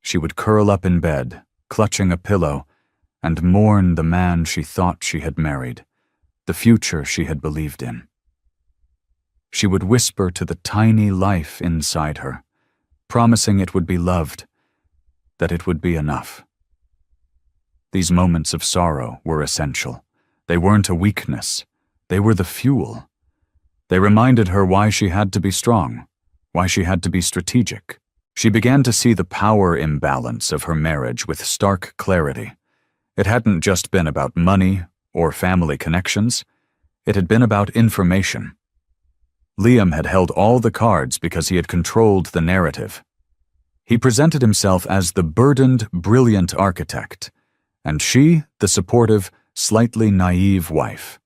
She would curl up in bed, clutching a pillow, and mourn the man she thought she had married, the future she had believed in. She would whisper to the tiny life inside her, promising it would be loved, that it would be enough. These moments of sorrow were essential. They weren't a weakness. They were the fuel. They reminded her why she had to be strong, why she had to be strategic. She began to see the power imbalance of her marriage with stark clarity. It hadn't just been about money or family connections. It had been about information. Liam had held all the cards because he had controlled the narrative. He presented himself as the burdened, brilliant architect, and she, the supportive, slightly naive wife.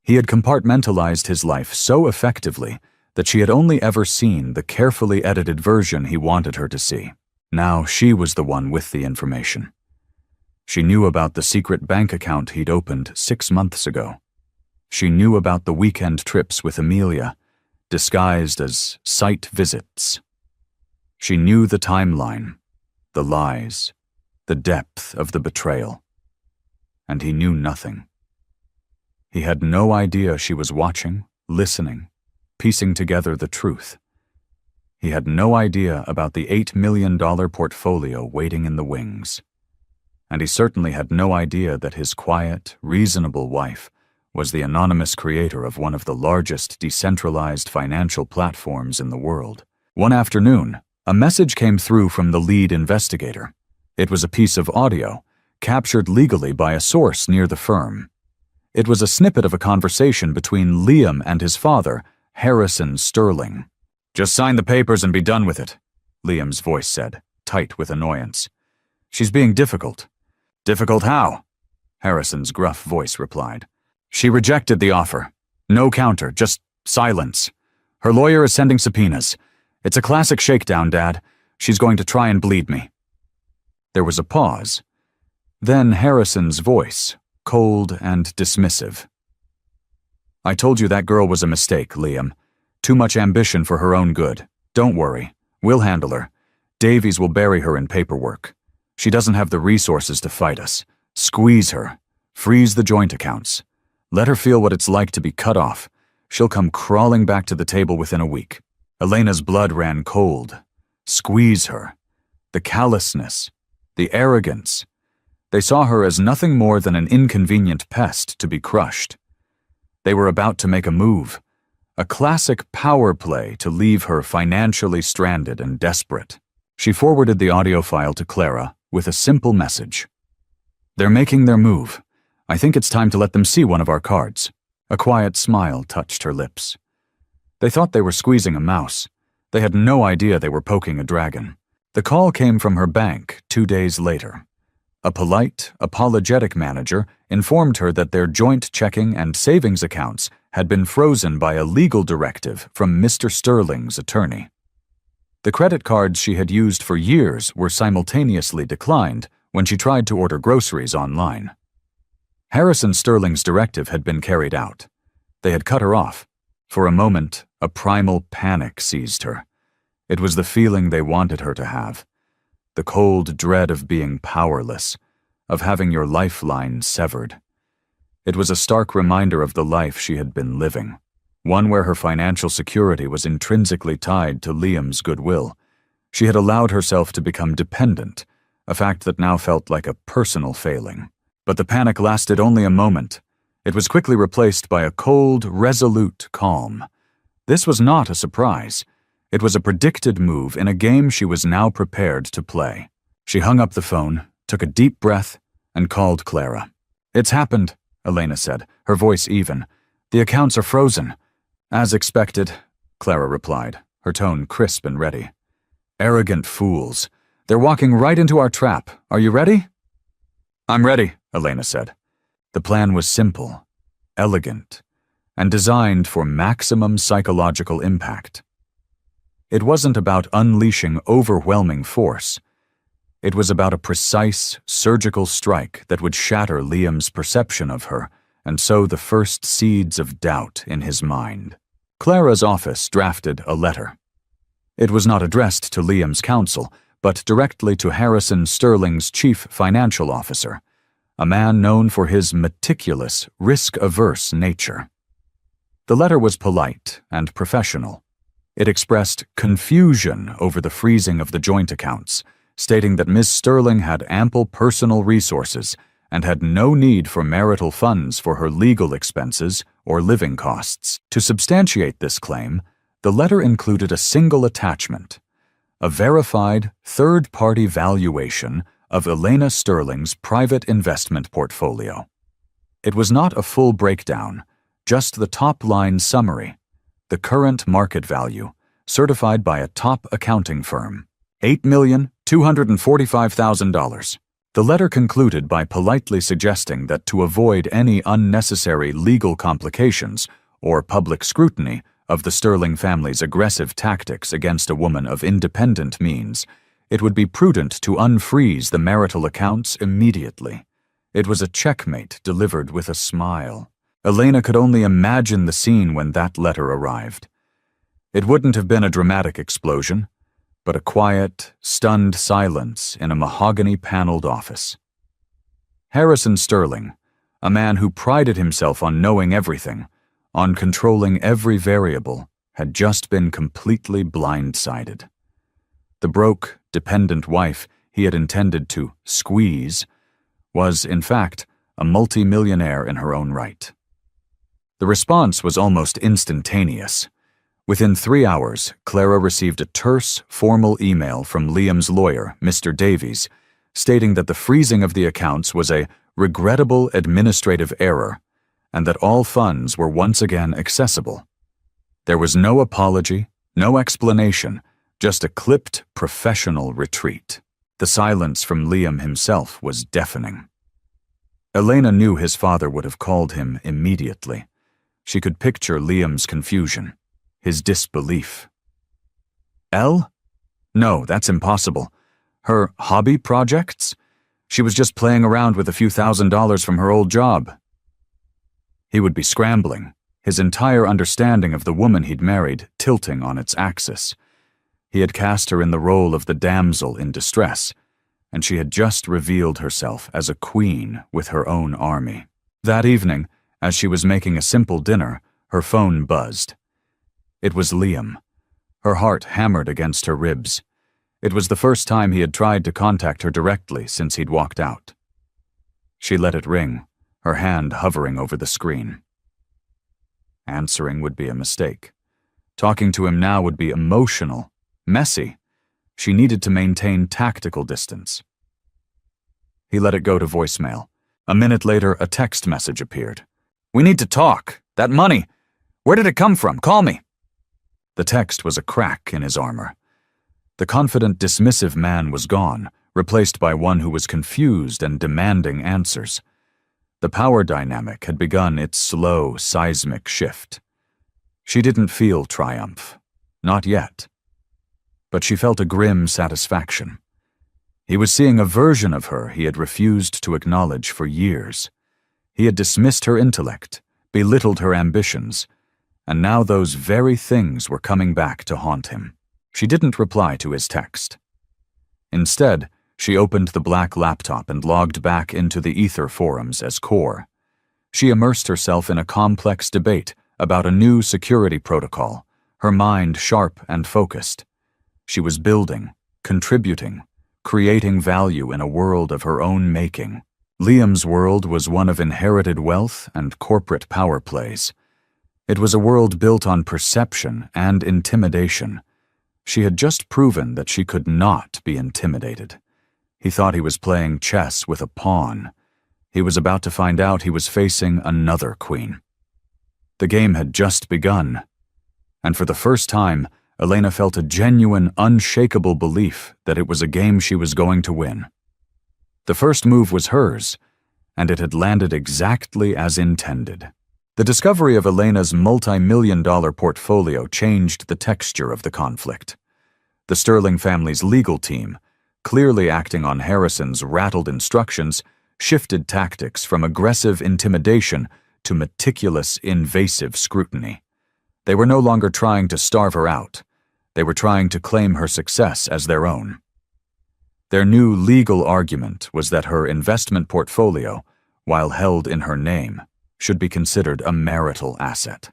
He had compartmentalized his life so effectively that she had only ever seen the carefully edited version he wanted her to see. Now she was the one with the information. She knew about the secret bank account he'd opened 6 months ago. She knew about the weekend trips with Amelia, disguised as site visits. She knew the timeline, the lies, the depth of the betrayal. And he knew nothing. He had no idea she was watching, listening, piecing together the truth. He had no idea about the $8 million portfolio waiting in the wings. And he certainly had no idea that his quiet, reasonable wife was the anonymous creator of one of the largest decentralized financial platforms in the world. One afternoon, a message came through from the lead investigator. It was a piece of audio, captured legally by a source near the firm. It was a snippet of a conversation between Liam and his father, Harrison Sterling. "Just sign the papers and be done with it," Liam's voice said, tight with annoyance. "She's being difficult." "Difficult how?" Harrison's gruff voice replied. "She rejected the offer. No counter, just silence. Her lawyer is sending subpoenas. It's a classic shakedown, Dad. She's going to try and bleed me." There was a pause. Then Harrison's voice, cold and dismissive. "I told you that girl was a mistake, Liam. Too much ambition for her own good. Don't worry. We'll handle her. Davies will bury her in paperwork. She doesn't have the resources to fight us. Squeeze her. Freeze the joint accounts. Let her feel what it's like to be cut off. She'll come crawling back to the table within a week." Elena's blood ran cold. Squeeze her. The callousness. The arrogance. They saw her as nothing more than an inconvenient pest to be crushed. They were about to make a move. A classic power play to leave her financially stranded and desperate. She forwarded the audio file to Clara with a simple message. "They're making their move. I think it's time to let them see one of our cards." A quiet smile touched her lips. They thought they were squeezing a mouse. They had no idea they were poking a dragon. The call came from her bank 2 days later. A polite, apologetic manager informed her that their joint checking and savings accounts had been frozen by a legal directive from Mr. Sterling's attorney. The credit cards she had used for years were simultaneously declined when she tried to order groceries online. Harrison Sterling's directive had been carried out. They had cut her off. For a moment, a primal panic seized her. It was the feeling they wanted her to have. The cold dread of being powerless, of having your lifeline severed. It was a stark reminder of the life she had been living, one where her financial security was intrinsically tied to Liam's goodwill. She had allowed herself to become dependent, a fact that now felt like a personal failing. But the panic lasted only a moment. It was quickly replaced by a cold, resolute calm. This was not a surprise. It was a predicted move in a game she was now prepared to play. She hung up the phone, took a deep breath, and called Clara. "It's happened," Elena said, her voice even. "The accounts are frozen." "As expected," Clara replied, her tone crisp and ready. "Arrogant fools. They're walking right into our trap. Are you ready?" "I'm ready," Elena said. The plan was simple, elegant, and designed for maximum psychological impact. It wasn't about unleashing overwhelming force. It was about a precise, surgical strike that would shatter Liam's perception of her and sow the first seeds of doubt in his mind. Clara's office drafted a letter. It was not addressed to Liam's counsel, but directly to Harrison Sterling's chief financial officer, a man known for his meticulous, risk-averse nature. The letter was polite and professional. It expressed confusion over the freezing of the joint accounts, stating that Ms. Sterling had ample personal resources and had no need for marital funds for her legal expenses or living costs. To substantiate this claim, the letter included a single attachment, a verified third-party valuation of Elena Sterling's private investment portfolio. It was not a full breakdown, just the top-line summary, the current market value, certified by a top accounting firm, $8,245,000. The letter concluded by politely suggesting that to avoid any unnecessary legal complications or public scrutiny of the Sterling family's aggressive tactics against a woman of independent means, it would be prudent to unfreeze the marital accounts immediately. It was a checkmate delivered with a smile. Elena could only imagine the scene when that letter arrived. It wouldn't have been a dramatic explosion, but a quiet, stunned silence in a mahogany-paneled office. Harrison Sterling, a man who prided himself on knowing everything, on controlling every variable, had just been completely blindsided. The broke, dependent wife he had intended to squeeze was, in fact, a multi-millionaire in her own right. The response was almost instantaneous. Within 3 hours, Clara received a terse, formal email from Liam's lawyer, Mr. Davies, stating that the freezing of the accounts was a regrettable administrative error and that all funds were once again accessible. There was no apology, no explanation, just a clipped, professional retreat. The silence from Liam himself was deafening. Elena knew his father would have called him immediately. She could picture Liam's confusion, his disbelief. Elle? No, that's impossible. Her hobby projects? She was just playing around with a few $1,000s from her old job. He would be scrambling, his entire understanding of the woman he'd married tilting on its axis. He had cast her in the role of the damsel in distress, and she had just revealed herself as a queen with her own army. That evening, as she was making a simple dinner, her phone buzzed. It was Liam. Her heart hammered against her ribs. It was the first time he had tried to contact her directly since he'd walked out. She let it ring, her hand hovering over the screen. Answering would be a mistake. Talking to him now would be emotional, messy. She needed to maintain tactical distance. He let it go to voicemail. A minute later, a text message appeared. "We need to talk. That money. Where did it come from? Call me." The text was a crack in his armor. The confident, dismissive man was gone, replaced by one who was confused and demanding answers. The power dynamic had begun its slow, seismic shift. She didn't feel triumph. Not yet. But she felt a grim satisfaction. He was seeing a version of her he had refused to acknowledge for years. He had dismissed her intellect, belittled her ambitions, and now those very things were coming back to haunt him. She didn't reply to his text. Instead, she opened the black laptop and logged back into the Ether forums as core. She immersed herself in a complex debate about a new security protocol, her mind sharp and focused. She was building, contributing, creating value in a world of her own making. Liam's world was one of inherited wealth and corporate power plays. It was a world built on perception and intimidation. She had just proven that she could not be intimidated. He thought he was playing chess with a pawn. He was about to find out he was facing another queen. The game had just begun, and for the first time, Elena felt a genuine, unshakable belief that it was a game she was going to win. The first move was hers, and it had landed exactly as intended. The discovery of Elena's multi-million-dollar portfolio changed the texture of the conflict. The Sterling family's legal team, clearly acting on Harrison's rattled instructions, shifted tactics from aggressive intimidation to meticulous, invasive scrutiny. They were no longer trying to starve her out. They were trying to claim her success as their own. Their new legal argument was that her investment portfolio, while held in her name, should be considered a marital asset.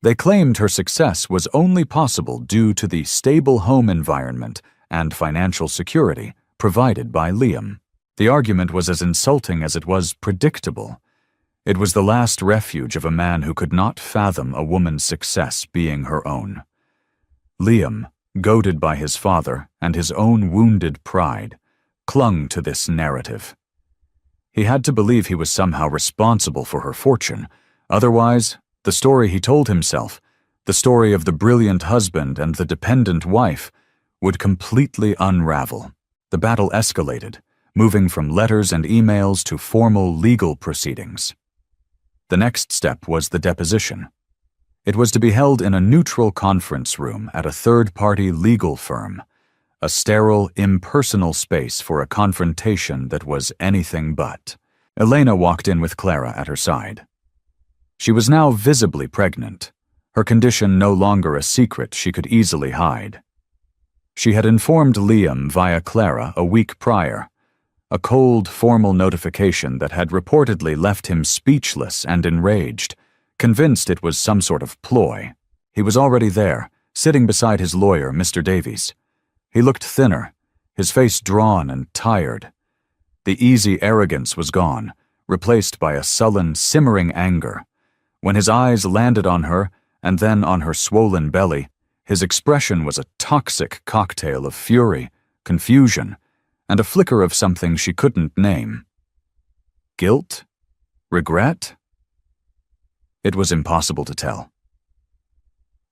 They claimed her success was only possible due to the stable home environment and financial security provided by Liam. The argument was as insulting as it was predictable. It was the last refuge of a man who could not fathom a woman's success being her own. Liam, goaded by his father and his own wounded pride, clung to this narrative. He had to believe he was somehow responsible for her fortune. Otherwise, the story he told himself, the story of the brilliant husband and the dependent wife, would completely unravel. The battle escalated, moving from letters and emails to formal legal proceedings. The next step was the deposition. It was to be held in a neutral conference room at a third-party legal firm, a sterile, impersonal space for a confrontation that was anything but. Elena walked in with Clara at her side. She was now visibly pregnant, her condition no longer a secret she could easily hide. She had informed Liam via Clara a week prior, a cold, formal notification that had reportedly left him speechless and enraged, convinced it was some sort of ploy. He was already there, sitting beside his lawyer, Mr. Davies. He looked thinner, his face drawn and tired. The easy arrogance was gone, replaced by a sullen, simmering anger. When his eyes landed on her, and then on her swollen belly, his expression was a toxic cocktail of fury, confusion, and a flicker of something she couldn't name. Guilt? Regret? It was impossible to tell.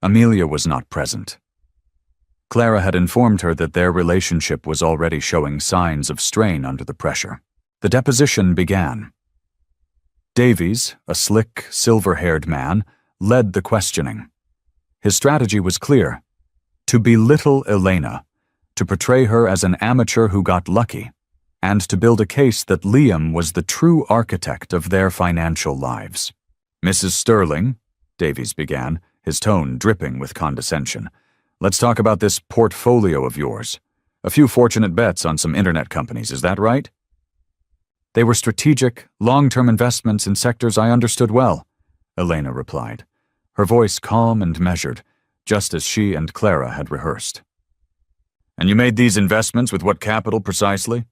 Amelia was not present. Clara had informed her that their relationship was already showing signs of strain under the pressure. The deposition began. Davies, a slick, silver-haired man, led the questioning. His strategy was clear: to belittle Elena, to portray her as an amateur who got lucky, and to build a case that Liam was the true architect of their financial lives. "Mrs. Sterling," Davies began, his tone dripping with condescension, "let's talk about this portfolio of yours. A few fortunate bets on some internet companies, is that right?" "They were strategic, long-term investments in sectors I understood well," Elena replied, her voice calm and measured, just as she and Clara had rehearsed. "And you made these investments with what capital precisely?"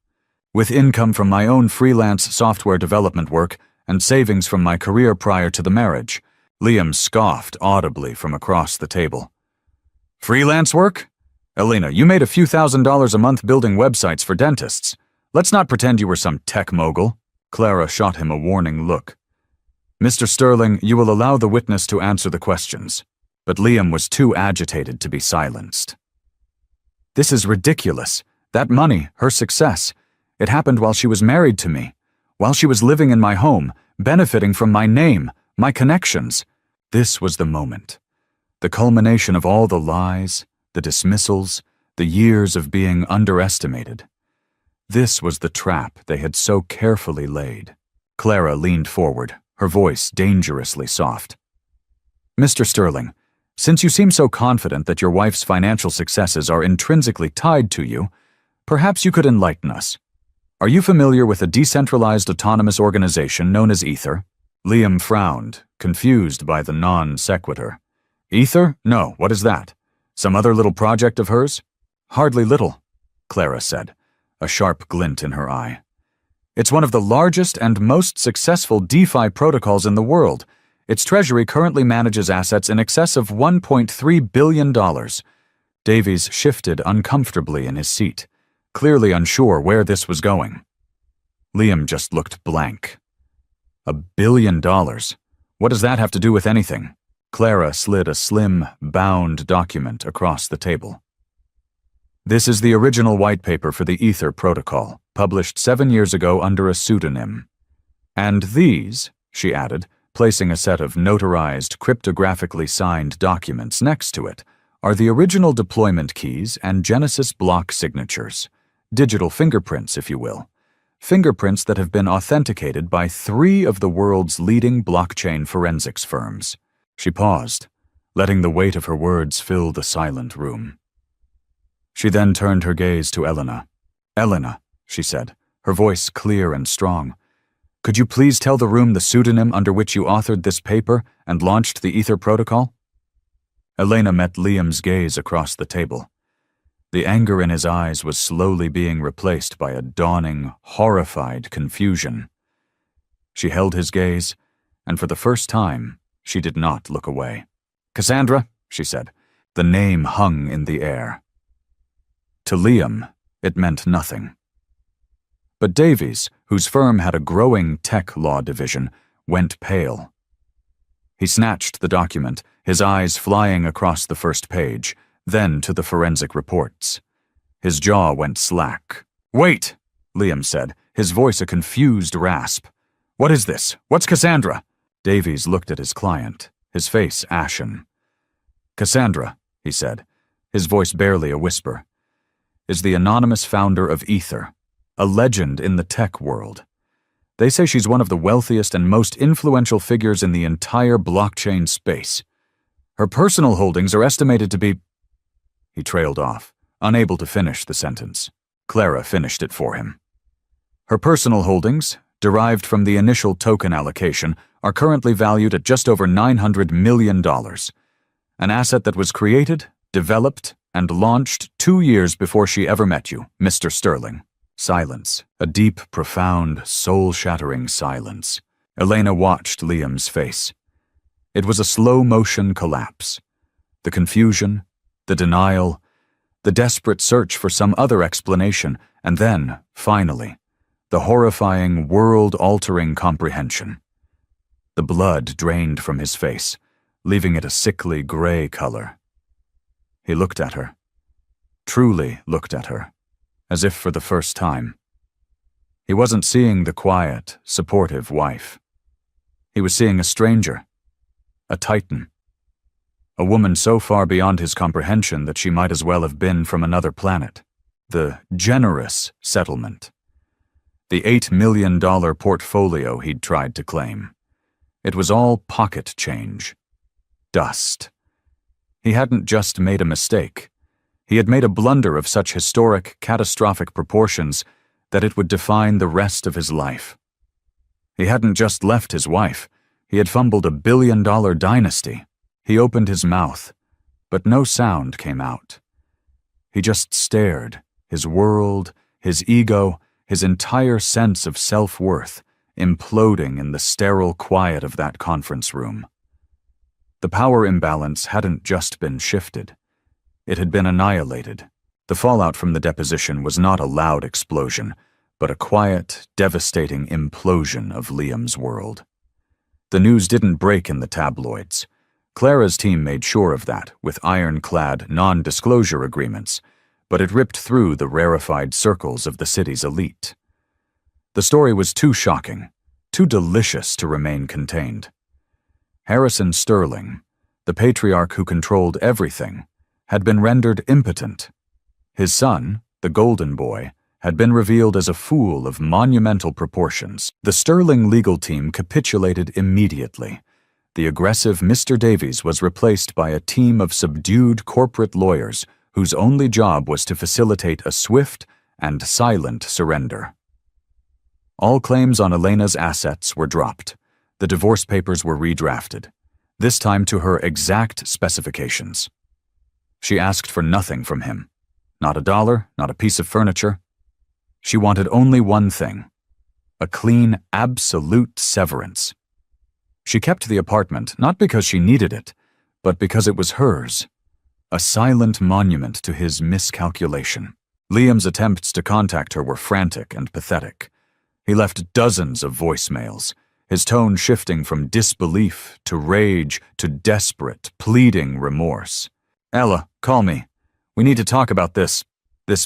"With income from my own freelance software development work and savings from my career prior to the marriage." Liam scoffed audibly from across the table. "Freelance work? Elena, you made a few $1,000s a month building websites for dentists. Let's not pretend you were some tech mogul." Clara shot him a warning look. "Mr. Sterling, you will allow the witness to answer the questions." But Liam was too agitated to be silenced. "This is ridiculous. That money, her success, it happened while she was married to me, while she was living in my home, benefiting from my name, my connections." This was the moment. The culmination of all the lies, the dismissals, the years of being underestimated. This was the trap they had so carefully laid. Clara leaned forward, her voice dangerously soft. "Mr. Sterling, since you seem so confident that your wife's financial successes are intrinsically tied to you, perhaps you could enlighten us. Are you familiar with a decentralized autonomous organization known as Ether?" Liam frowned, confused by the non-sequitur. "Ether? No, what is that? Some other little project of hers?" "Hardly little," Clara said, a sharp glint in her eye. "It's one of the largest and most successful DeFi protocols in the world. Its treasury currently manages assets in excess of $1.3 billion. Davies shifted uncomfortably in his seat, clearly unsure where this was going. Liam just looked blank. $1 billion? What does that have to do with anything? Clara slid a slim, bound document across the table. "This is the original white paper for the Ether protocol, published 7 years ago under a pseudonym. And these," she added, placing a set of notarized, cryptographically signed documents next to it, "are the original deployment keys and Genesis block signatures. Digital fingerprints, if you will. Fingerprints that have been authenticated by 3 of the world's leading blockchain forensics firms." She paused, letting the weight of her words fill the silent room. She then turned her gaze to Elena. "Elena," she said, her voice clear and strong, "could you please tell the room the pseudonym under which you authored this paper and launched the Ether protocol?" Elena met Liam's gaze across the table. The anger in his eyes was slowly being replaced by a dawning, horrified confusion. She held his gaze, and for the first time, she did not look away. "Cassandra," she said. The name hung in the air. To Liam, it meant nothing. But Davies, whose firm had a growing tech law division, went pale. He snatched the document, his eyes flying across the first page, then to the forensic reports. His jaw went slack. "Wait," Liam said, his voice a confused rasp. "What is this? What's Cassandra?" Davies looked at his client, his face ashen. "Cassandra," he said, his voice barely a whisper, "is the anonymous founder of Ether, a legend in the tech world. They say she's one of the wealthiest and most influential figures in the entire blockchain space. Her personal holdings are estimated to be—" He trailed off, unable to finish the sentence. Clara finished it for him. "Her personal holdings, derived from the initial token allocation, are currently valued at just over $900 million. An asset that was created, developed, and launched 2 years before she ever met you, Mr. Sterling." Silence. A deep, profound, soul-shattering silence. Elena watched Liam's face. It was a slow-motion collapse. The confusion, the denial, the desperate search for some other explanation, and then, finally, the horrifying, world-altering comprehension. The blood drained from his face, leaving it a sickly gray color. He looked at her, truly looked at her, as if for the first time. He wasn't seeing the quiet, supportive wife. He was seeing a stranger, a titan, a woman so far beyond his comprehension that she might as well have been from another planet. The generous settlement. The $8 million portfolio he'd tried to claim. It was all pocket change. Dust. He hadn't just made a mistake. He had made a blunder of such historic, catastrophic proportions that it would define the rest of his life. He hadn't just left his wife. He had fumbled a billion-dollar dynasty. He opened his mouth, but no sound came out. He just stared, his world, his ego, his entire sense of self-worth imploding in the sterile quiet of that conference room. The power imbalance hadn't just been shifted. It had been annihilated. The fallout from the deposition was not a loud explosion, but a quiet, devastating implosion of Liam's world. The news didn't break in the tabloids. Clara's team made sure of that with ironclad, non-disclosure agreements, but it ripped through the rarefied circles of the city's elite. The story was too shocking, too delicious to remain contained. Harrison Sterling, the patriarch who controlled everything, had been rendered impotent. His son, the Golden Boy, had been revealed as a fool of monumental proportions. The Sterling legal team capitulated immediately. The aggressive Mr. Davies was replaced by a team of subdued corporate lawyers whose only job was to facilitate a swift and silent surrender. All claims on Elena's assets were dropped. The divorce papers were redrafted, this time to her exact specifications. She asked for nothing from him. Not a dollar, not a piece of furniture. She wanted only one thing: a clean, absolute severance. She kept the apartment not because she needed it, but because it was hers. A silent monument to his miscalculation. Liam's attempts to contact her were frantic and pathetic. He left dozens of voicemails, his tone shifting from disbelief to rage to desperate, pleading remorse. "Ella, call me. We need to talk about this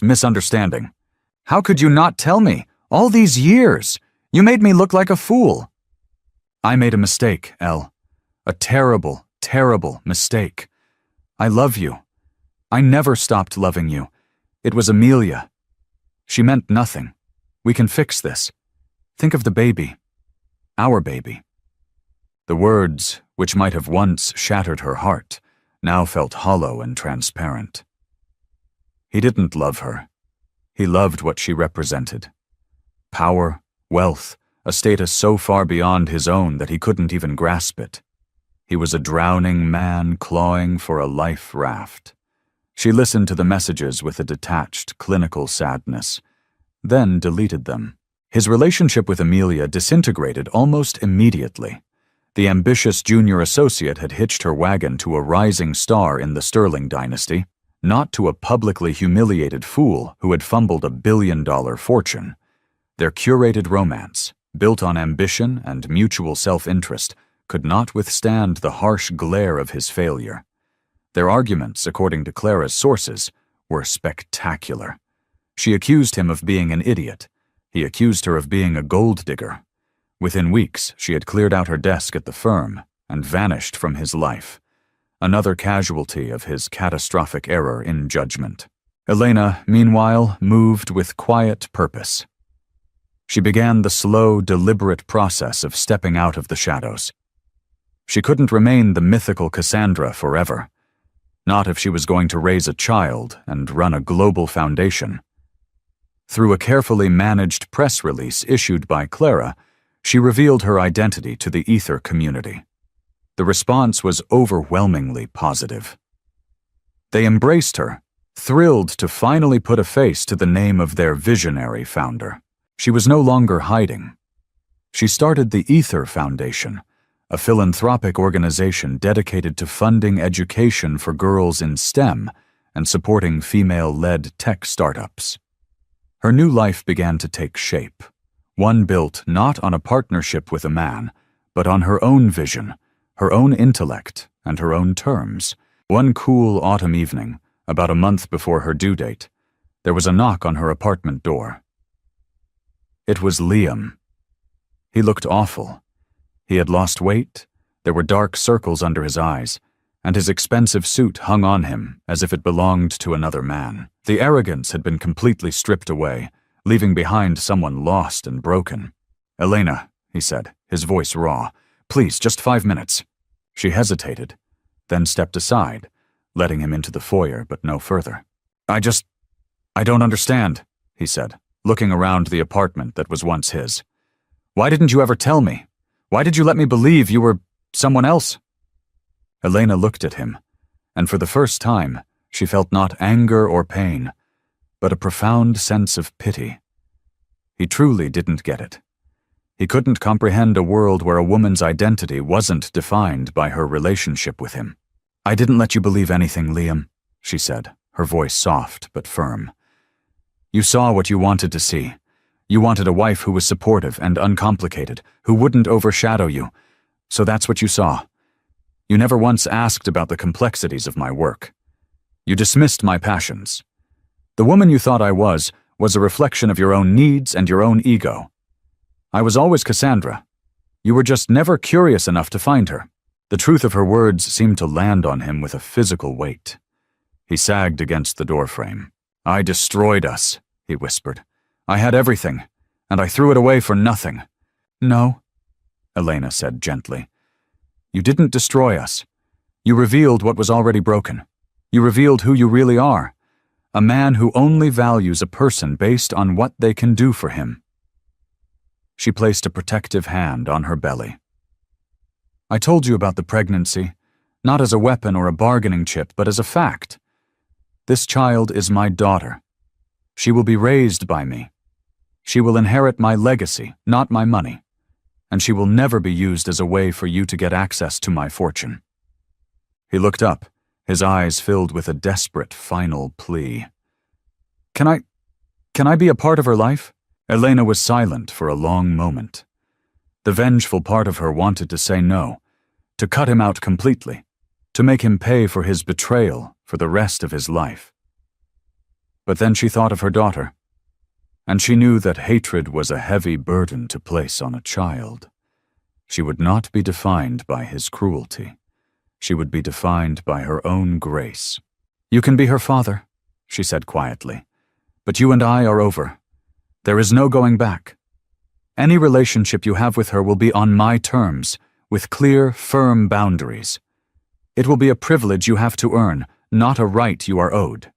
misunderstanding. How could you not tell me? All these years. You made me look like a fool." "I made a mistake, Elle. A terrible, terrible mistake. I love you. I never stopped loving you. It was Amelia. She meant nothing. We can fix this. Think of the baby. Our baby." The words, which might have once shattered her heart, now felt hollow and transparent. He didn't love her. He loved what she represented. Power, wealth, a status so far beyond his own that he couldn't even grasp it. He was a drowning man clawing for a life raft. She listened to the messages with a detached, clinical sadness, then deleted them. His relationship with Amelia disintegrated almost immediately. The ambitious junior associate had hitched her wagon to a rising star in the Sterling dynasty, not to a publicly humiliated fool who had fumbled a billion-dollar fortune. Their curated romance, built on ambition and mutual self-interest, could not withstand the harsh glare of his failure. Their arguments, according to Clara's sources, were spectacular. She accused him of being an idiot. He accused her of being a gold digger. Within weeks, she had cleared out her desk at the firm and vanished from his life. Another casualty of his catastrophic error in judgment. Elena, meanwhile, moved with quiet purpose. She began the slow, deliberate process of stepping out of the shadows. She couldn't remain the mythical Cassandra forever. Not if she was going to raise a child and run a global foundation. Through a carefully managed press release issued by Clara, she revealed her identity to the Ether community. The response was overwhelmingly positive. They embraced her, thrilled to finally put a face to the name of their visionary founder. She was no longer hiding. She started the Ether Foundation, a philanthropic organization dedicated to funding education for girls in STEM and supporting female-led tech startups. Her new life began to take shape, one built not on a partnership with a man, but on her own vision, her own intellect, and her own terms. One cool autumn evening, about a month before her due date, there was a knock on her apartment door. It was Liam. He looked awful. He had lost weight, there were dark circles under his eyes, and his expensive suit hung on him as if it belonged to another man. The arrogance had been completely stripped away, leaving behind someone lost and broken. "Elena," he said, his voice raw, "please, just 5 minutes." She hesitated, then stepped aside, letting him into the foyer but no further. I don't understand," he said, looking around the apartment that was once his. "Why didn't you ever tell me? Why did you let me believe you were someone else?" Elena looked at him, and for the first time, she felt not anger or pain, but a profound sense of pity. He truly didn't get it. He couldn't comprehend a world where a woman's identity wasn't defined by her relationship with him. "I didn't let you believe anything, Liam," she said, her voice soft but firm. "You saw what you wanted to see. You wanted a wife who was supportive and uncomplicated, who wouldn't overshadow you. So that's what you saw. You never once asked about the complexities of my work. You dismissed my passions. The woman you thought I was a reflection of your own needs and your own ego. I was always Cassandra. You were just never curious enough to find her." The truth of her words seemed to land on him with a physical weight. He sagged against the doorframe. "I destroyed us," he whispered. "I had everything, and I threw it away for nothing." "No," Elena said gently. "You didn't destroy us. You revealed what was already broken. You revealed who you really are, a man who only values a person based on what they can do for him." She placed a protective hand on her belly. "I told you about the pregnancy, not as a weapon or a bargaining chip, but as a fact. This child is my daughter. She will be raised by me. She will inherit my legacy, not my money, and she will never be used as a way for you to get access to my fortune." He looked up, his eyes filled with a desperate final plea. Can I be a part of her life?" Elena was silent for a long moment. The vengeful part of her wanted to say no, to cut him out completely, to make him pay for his betrayal for the rest of his life. But then she thought of her daughter, and she knew that hatred was a heavy burden to place on a child. She would not be defined by his cruelty. She would be defined by her own grace. "You can be her father," she said quietly, "but you and I are over. There is no going back. Any relationship you have with her will be on my terms, with clear, firm boundaries. It will be a privilege you have to earn, not a right you are owed.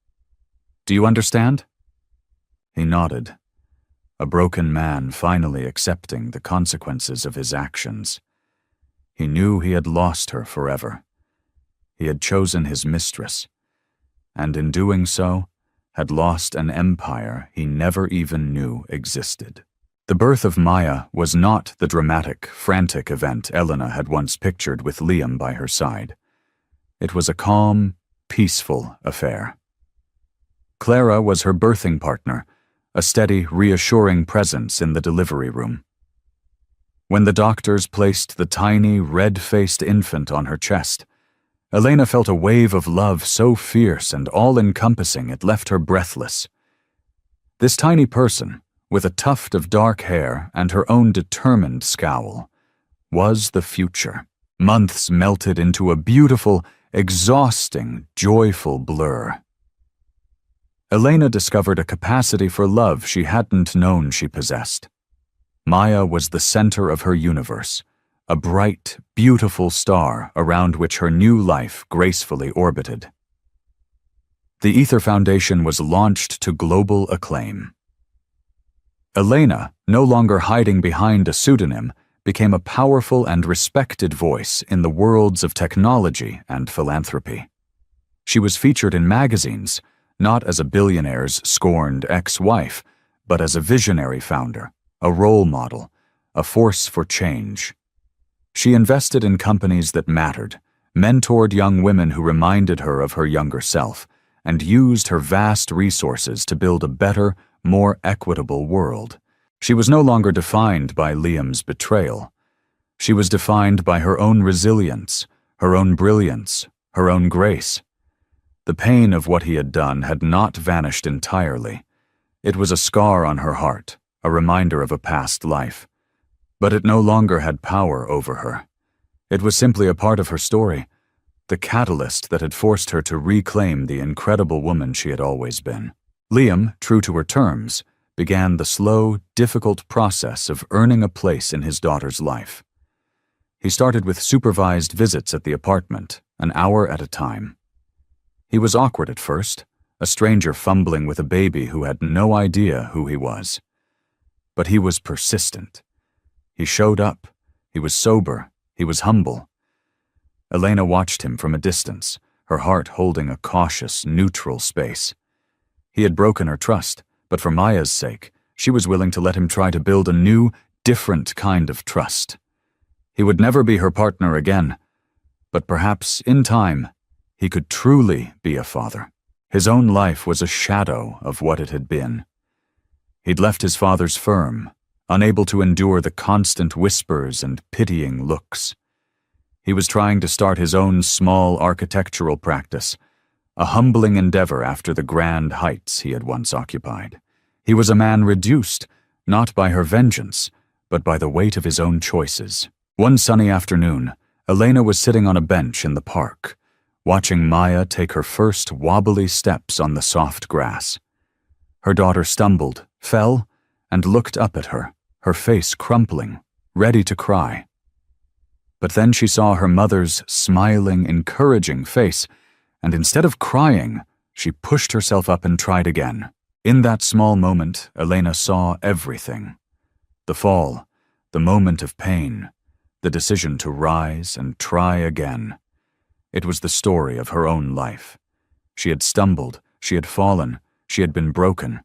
Do you understand?" He nodded, a broken man finally accepting the consequences of his actions. He knew he had lost her forever. He had chosen his mistress, and in doing so, had lost an empire he never even knew existed. The birth of Maya was not the dramatic, frantic event Elena had once pictured with Liam by her side. It was a calm, peaceful affair. Clara was her birthing partner, a steady, reassuring presence in the delivery room. When the doctors placed the tiny, red-faced infant on her chest, Elena felt a wave of love so fierce and all-encompassing it left her breathless. This tiny person, with a tuft of dark hair and her own determined scowl, was the future. Months melted into a beautiful, exhausting, joyful blur. Elena discovered a capacity for love she hadn't known she possessed. Maya was the center of her universe, a bright, beautiful star around which her new life gracefully orbited. The Ether Foundation was launched to global acclaim. Elena, no longer hiding behind a pseudonym, became a powerful and respected voice in the worlds of technology and philanthropy. She was featured in magazines, not as a billionaire's scorned ex-wife, but as a visionary founder, a role model, a force for change. She invested in companies that mattered, mentored young women who reminded her of her younger self, and used her vast resources to build a better, more equitable world. She was no longer defined by Liam's betrayal. She was defined by her own resilience, her own brilliance, her own grace. The pain of what he had done had not vanished entirely. It was a scar on her heart, a reminder of a past life. But it no longer had power over her. It was simply a part of her story, the catalyst that had forced her to reclaim the incredible woman she had always been. Liam, true to her terms, began the slow, difficult process of earning a place in his daughter's life. He started with supervised visits at the apartment, an hour at a time. He was awkward at first, a stranger fumbling with a baby who had no idea who he was. But he was persistent. He showed up. He was sober. He was humble. Elena watched him from a distance, her heart holding a cautious, neutral space. He had broken her trust, but for Maya's sake, she was willing to let him try to build a new, different kind of trust. He would never be her partner again, but perhaps, in time, he could truly be a father. His own life was a shadow of what it had been. He'd left his father's firm, unable to endure the constant whispers and pitying looks. He was trying to start his own small architectural practice, a humbling endeavor after the grand heights he had once occupied. He was a man reduced, not by her vengeance, but by the weight of his own choices. One sunny afternoon, Elena was sitting on a bench in the park, watching Maya take her first wobbly steps on the soft grass. Her daughter stumbled, fell, and looked up at her, her face crumpling, ready to cry. But then she saw her mother's smiling, encouraging face, and instead of crying, she pushed herself up and tried again. In that small moment, Elena saw everything. The fall, the moment of pain, the decision to rise and try again. It was the story of her own life. She had stumbled, she had fallen, she had been broken.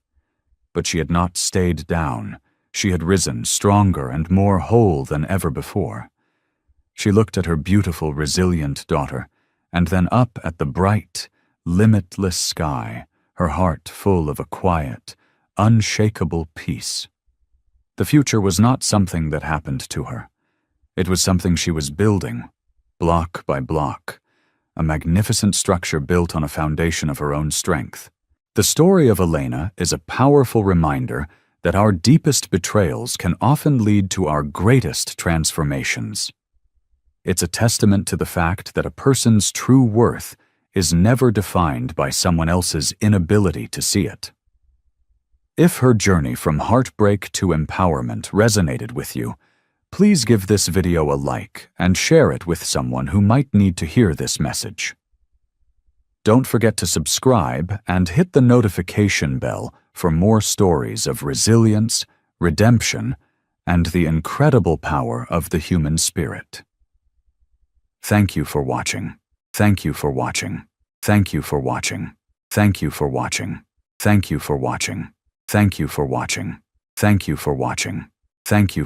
But she had not stayed down. She had risen stronger and more whole than ever before. She looked at her beautiful, resilient daughter, and then up at the bright, limitless sky, her heart full of a quiet, unshakable peace. The future was not something that happened to her. It was something she was building, block by block, a magnificent structure built on a foundation of her own strength. The story of Elena is a powerful reminder that our deepest betrayals can often lead to our greatest transformations. It's a testament to the fact that a person's true worth is never defined by someone else's inability to see it. If her journey from heartbreak to empowerment resonated with you, please give this video a like and share it with someone who might need to hear this message. Don't forget to subscribe and hit the notification bell for more stories of resilience, redemption, and the incredible power of the human spirit. Thank you for watching. Thank you for watching. Thank you for watching. Thank you for watching. Thank you for watching. Thank you for watching. Thank you for watching. Thank you.